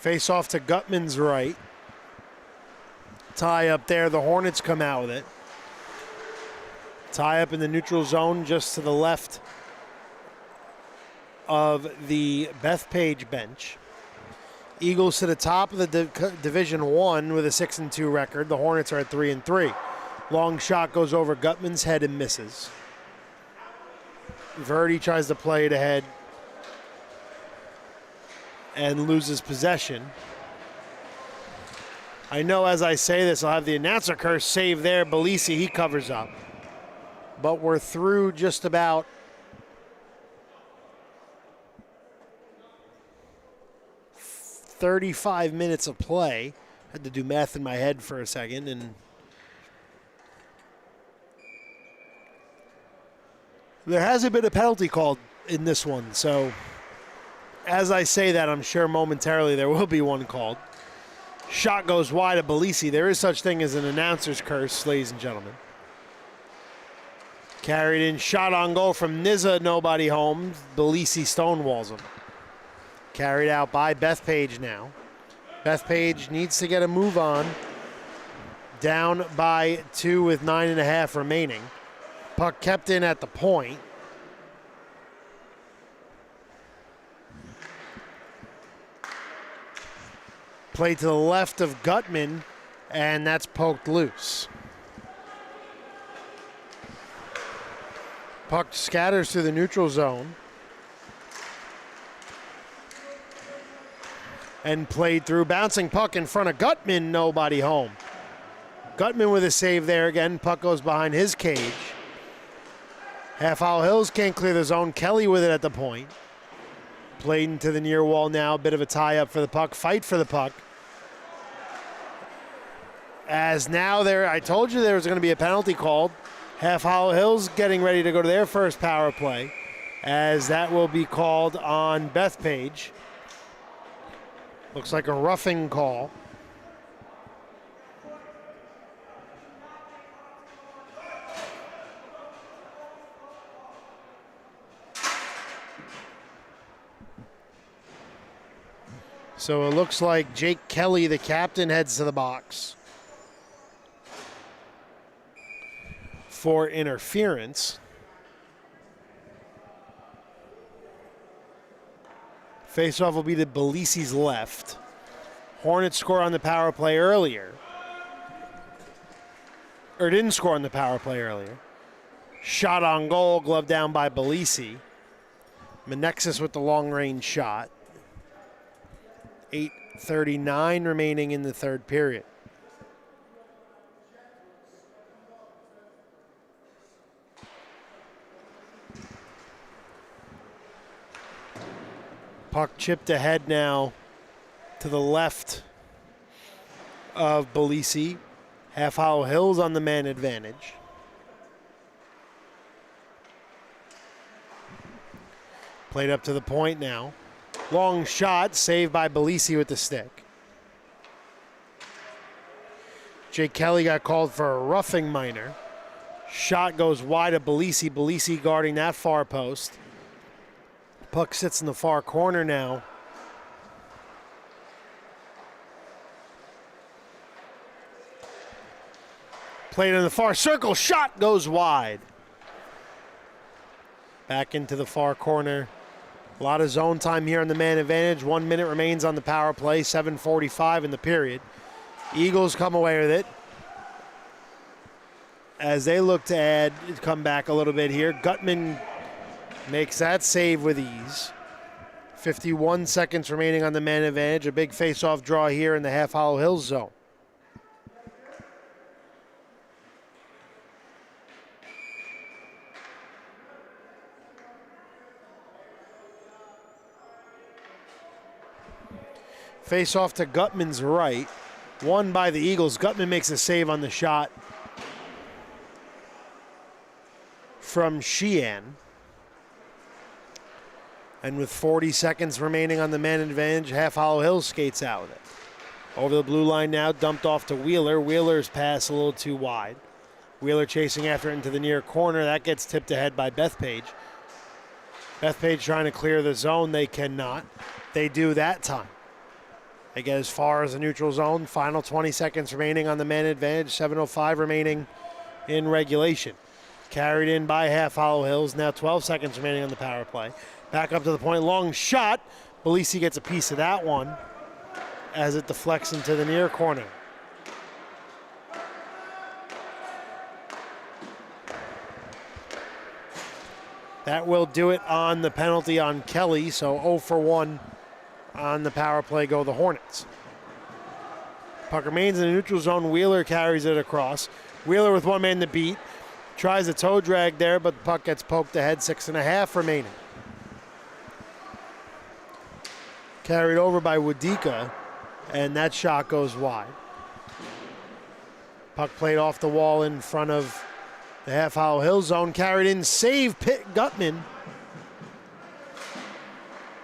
Face off to Gutman's right. Tie up there. The Hornets come out with it. Tie up in the neutral zone just to the left of the Bethpage bench. Eagles to the top of the Division I with a 6-2 record. The Hornets are at 3-3. Long shot goes over Gutman's head and misses. Verdi tries to play it ahead and loses possession. I know as I say this, I'll have the announcer curse save there. Belisi, he covers up. But we're through just about 35 minutes of play. Had to do math in my head for a second, and there hasn't been a penalty called in this one. So as I say that, I'm sure momentarily there will be one called. Shot goes wide of Belisi. There is such thing as an announcer's curse, ladies and gentlemen. Carried in, shot on goal from Nizza, nobody home. Belisi stonewalls him. Carried out by Bethpage now. Bethpage needs to get a move on. Down by 2 with 9.5 remaining. Puck kept in at the point. Played to the left of Gutman, and that's poked loose. Puck scatters through the neutral zone. And played through, bouncing puck in front of Gutman, nobody home. Gutman with a save there again. Puck goes behind his cage. Half Hollow Hills can't clear the zone. Kelly with it at the point. Played into the near wall now. Bit of a tie-up for the puck. Fight for the puck. As now I told you there was going to be a penalty called. Half Hollow Hills getting ready to go to their first power play, as that will be called on Bethpage. Looks like a roughing call. So it looks like Jake Kelly, the captain, heads to the box for interference. Faceoff will be to Belisi's left. Hornets score on the power play earlier. Or didn't score on the power play earlier. Shot on goal, glove down by Belisi. Menexus with the long range shot. 8:39 remaining in the third period. Puck chipped ahead now to the left of Belisi. Half Hollow Hills on the man advantage. Played up to the point now. Long shot, saved by Belisi with the stick. Jake Kelly got called for a roughing minor. Shot goes wide of Belisi. Belisi guarding that far post. Puck sits in the far corner now. Played in the far circle. Shot goes wide. Back into the far corner. A lot of zone time here on the man advantage. 1 minute remains on the power play. 7:45 in the period. Eagles come away with it as they look to come back a little bit here. Gutman makes that save with ease. 51 seconds remaining on the man advantage. A big face-off draw here in the Half Hollow Hills zone. Face off to Gutman's right. Won by the Eagles. Gutman makes a save on the shot from Sheehan. And with 40 seconds remaining on the man advantage, Half Hollow Hills skates out with it. Over the blue line now, dumped off to Wheeler. Wheeler's pass a little too wide. Wheeler chasing after it into the near corner. That gets tipped ahead by Bethpage. Bethpage trying to clear the zone. They cannot. They do that time. They get as far as the neutral zone. Final 20 seconds remaining on the man advantage. 7:05 remaining in regulation. Carried in by Half Hollow Hills. Now 12 seconds remaining on the power play. Back up to the point. Long shot. Belisi gets a piece of that one as it deflects into the near corner. That will do it on the penalty on Kelly. So 0 for 1 on the power play go the Hornets. Puck remains in the neutral zone. Wheeler carries it across. Wheeler with one man to beat. Tries a toe drag there, but the puck gets poked ahead. 6.5 remaining. Carried over by Wadika, and that shot goes wide. Puck played off the wall in front of the Half Hollow Hills zone. Carried in, save Gutman.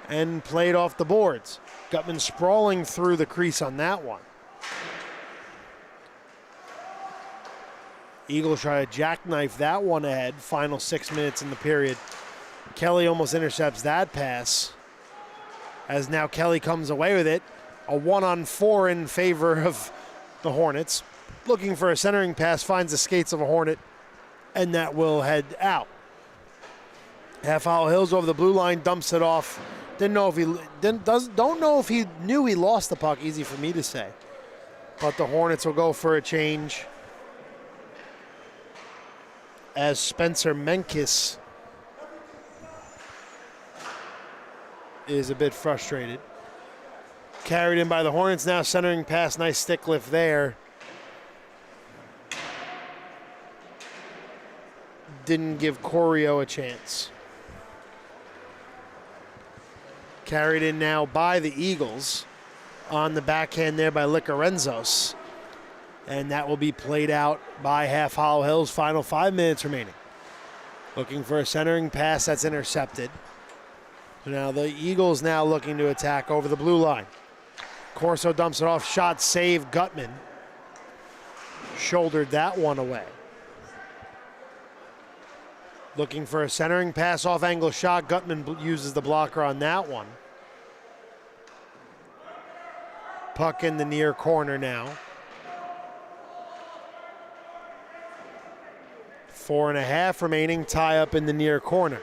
And played off the boards. Gutman sprawling through the crease on that one. Eagles try to jackknife that one ahead. Final 6 minutes in the period. Kelly almost intercepts that pass, as now Kelly comes away with it. A 1-on-4 in favor of the Hornets. Looking for a centering pass, finds the skates of a Hornet, and that will head out. Half Hollow Hills over the blue line, dumps it off. Don't know if he knew he lost the puck. Easy for me to say. But the Hornets will go for a change, as Spencer Menkes is a bit frustrated. Carried in by the Hornets, now centering pass, nice stick lift there. Didn't give Corio a chance. Carried in now by the Eagles. On the backhand there by Licorenzos. And that will be played out by Half Hollow Hills. Final 5 minutes remaining. Looking for a centering pass that's intercepted. So now the Eagles now looking to attack over the blue line. Corso dumps it off, shot save, Gutman shouldered that one away. Looking for a centering pass, off angle shot, Gutman uses the blocker on that one. Puck in the near corner now. 4.5 remaining, tie up in the near corner.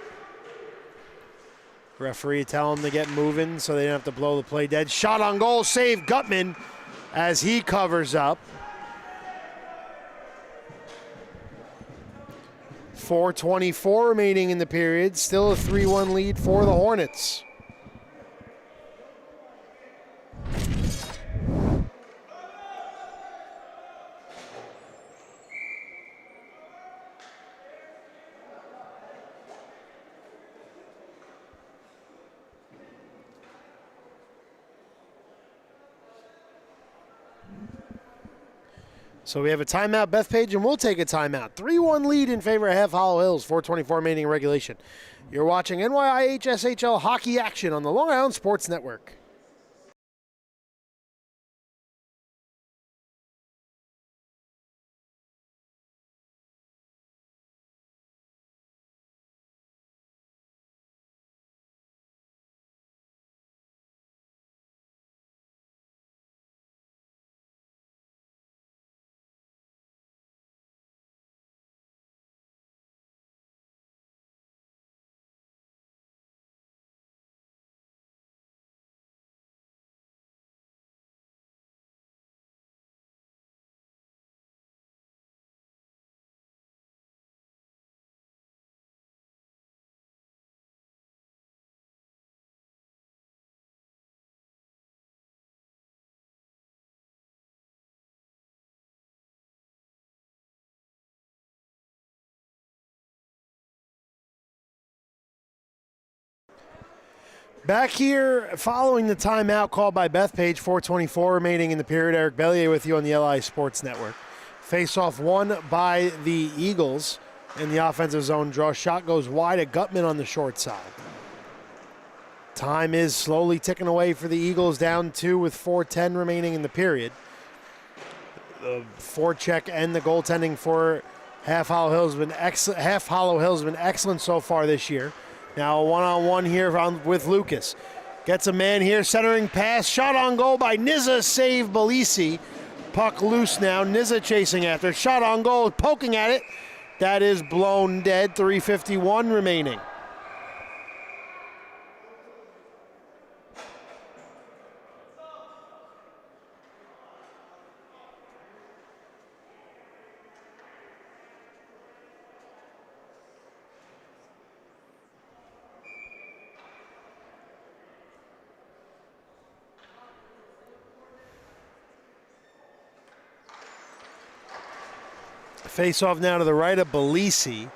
Referee tell him to get moving so they don't have to blow the play dead. Shot on goal, save Gutman as he covers up. 4:24 remaining in the period. Still a 3-1 lead for the Hornets. So we have a timeout, Bethpage, and we'll take a timeout. 3-1 lead in favor of Half Hollow Hills, 4:24 remaining in regulation. You're watching NYIHSHL hockey action on the Long Island Sports Network. Back here following the timeout called by Bethpage, 4:24 remaining in the period. Eric Bellier with you on the LI Sports Network. Face-off won by the Eagles in the offensive zone draw. Shot goes wide at Gutman on the short side. Time is slowly ticking away for the Eagles, down 2 with 4:10 remaining in the period. The forecheck and the goaltending for Half Hollow Hills has been excellent so far this year. Now a one-on-one here with Lucas. Gets a man here, centering pass, shot on goal by Nizza, save Belisi. Puck loose now, Nizza chasing after. Shot on goal, poking at it. That is blown dead, 3:51 remaining. Face off now to the right of Belisi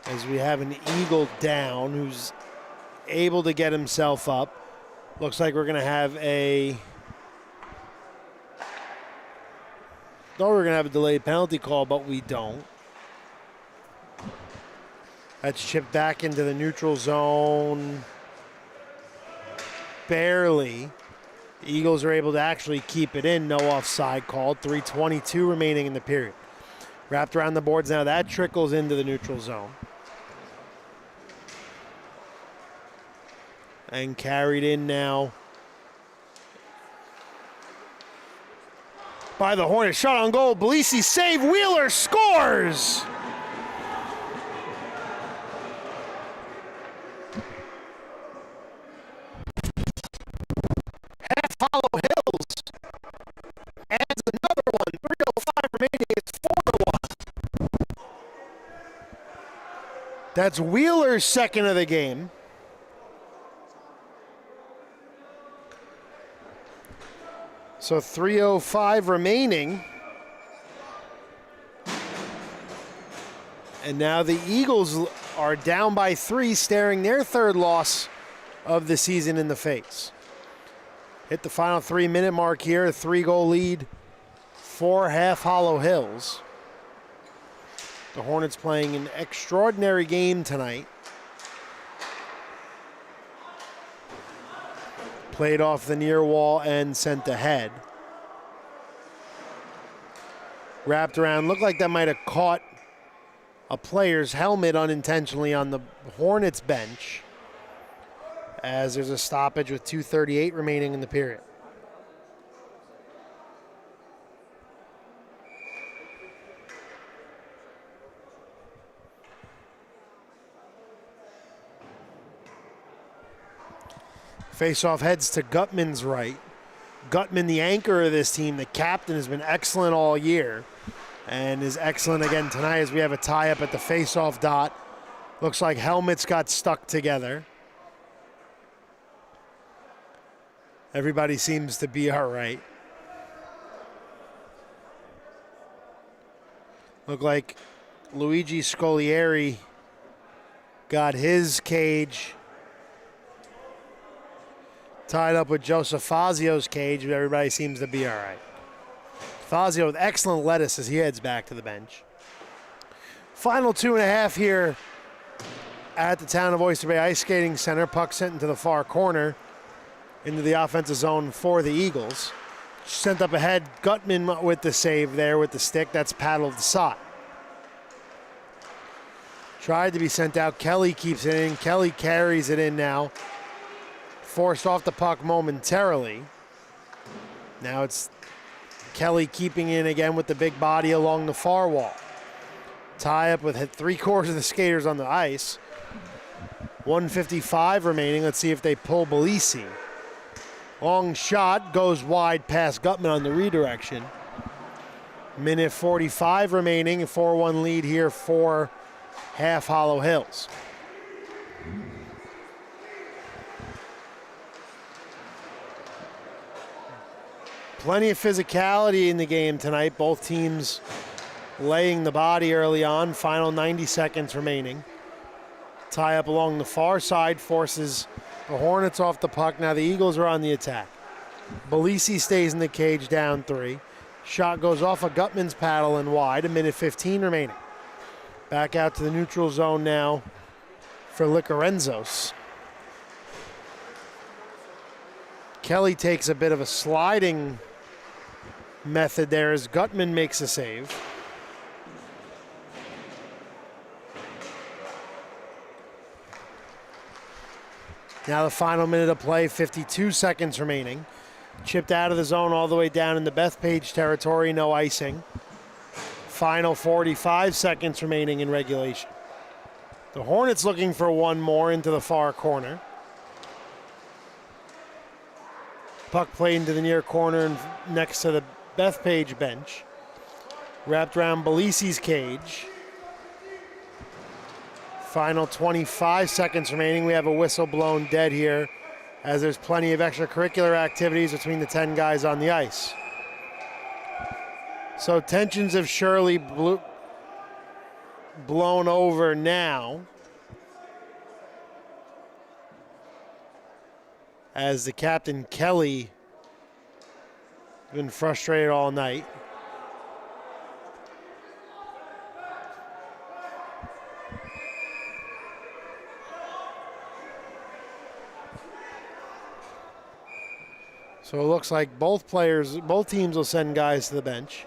as we have an Eagle down who's able to get himself up. Looks like we're going to have a delayed penalty call, but we don't. That's chipped back into the neutral zone. Barely. The Eagles are able to actually keep it in. No offside called. 3:22 remaining in the period. Wrapped around the boards now. That trickles into the neutral zone. And carried in now by the Hornets. Shot on goal. Belisi save. Wheeler scores! Half Hollow Hills adds another one. 3:05 remaining. It's 4-1. That's Wheeler's second of the game. So 3:05 remaining. And now the Eagles are down by 3, staring their third loss of the season in the face. Hit the final 3-minute mark here, a 3-goal lead for Half Hollow Hills. The Hornets playing an extraordinary game tonight. Played off the near wall and sent ahead. Wrapped around, looked like that might have caught a player's helmet unintentionally on the Hornets bench, as there's a stoppage with 2:38 remaining in the period. Face-off heads to Gutman's right. Gutman, the anchor of this team, the captain, has been excellent all year and is excellent again tonight as we have a tie-up at the face-off dot. Looks like helmets got stuck together. Everybody seems to be all right. Look like Luigi Scolieri got his cage tied up with Joseph Fazio's cage, but everybody seems to be all right. Fazio with excellent lettuce as he heads back to the bench. Final 2.5 here at the Town of Oyster Bay Ice Skating Center. Puck sent into the far corner into the offensive zone for the Eagles. Sent up ahead, Gutman with the save there with the stick. That's paddled aside. Tried to be sent out. Kelly keeps it in. Kelly carries it in now. Forced off the puck momentarily. Now it's Kelly keeping in again with the big body along the far wall. Tie up with 3/4 of the skaters on the ice. 1:55 remaining. Let's see if they pull Belisi. Long shot goes wide past Gutman on the redirection. Minute 45 remaining. A 4-1 lead here for Half Hollow Hills. Plenty of physicality in the game tonight. Both teams laying the body early on. Final 90 seconds remaining. Tie up along the far side forces the Hornets off the puck. Now the Eagles are on the attack. Belisi stays in the cage, down 3. Shot goes off of Gutman's paddle and wide. 1:15 remaining. Back out to the neutral zone now for Licorenzos. Kelly takes a bit of a sliding method there as Gutman makes a save. Now the final minute of play, 52 seconds remaining. Chipped out of the zone all the way down in the Bethpage territory, no icing. Final 45 seconds remaining in regulation. The Hornets looking for one more into the far corner. Puck played into the near corner next to the Bethpage bench. Wrapped around Belisi's cage. Final 25 seconds remaining. We have a whistle blown dead here as there's plenty of extracurricular activities between the 10 guys on the ice. So tensions have surely blown over now as the captain, Kelly, has been frustrated all night. So it looks like both teams will send guys to the bench.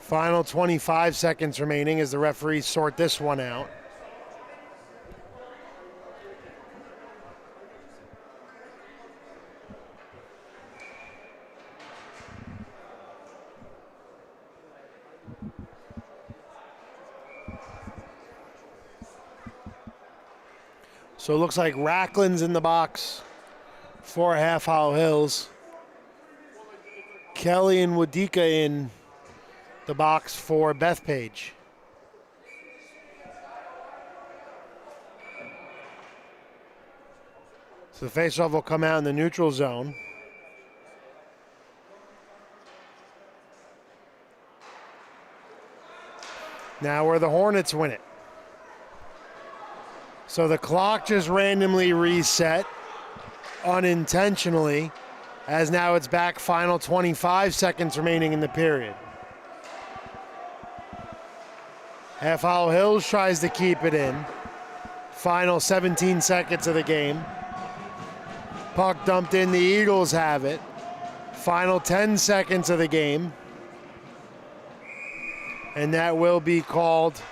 Final 25 seconds remaining as the referees sort this one out. So it looks like Racklin's in the box for Half Hollow Hills. Kelly and Wadika in the box for Bethpage. So the faceoff will come out in the neutral zone. Now where the Hornets win it. So the clock just randomly reset unintentionally, as now it's back, final 25 seconds remaining in the period. Half Hollow Hills tries to keep it in. Final 17 seconds of the game. Puck dumped in, the Eagles have it. Final 10 seconds of the game. And that will be called.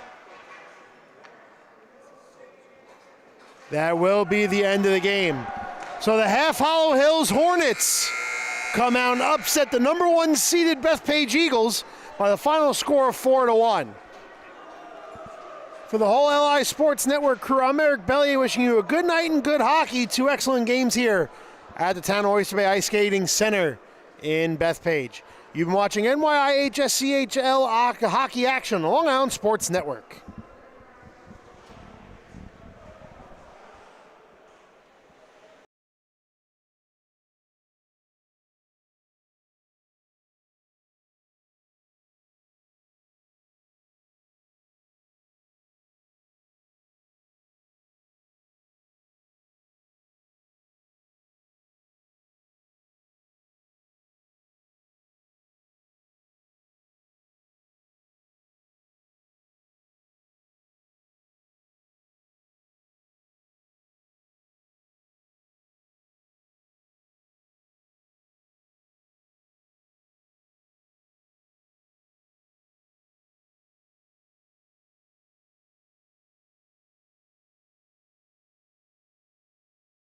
That will be the end of the game. So the Half Hollow Hills Hornets come out and upset the number 1 seeded Bethpage Eagles by the final score of 4-1. For the whole LI Sports Network crew, I'm Eric Bellier wishing you a good night and good hockey. 2 excellent games here at the Town of Oyster Bay Ice Skating Center in Bethpage. You've been watching NYIHSHL hockey action on the Long Island Sports Network.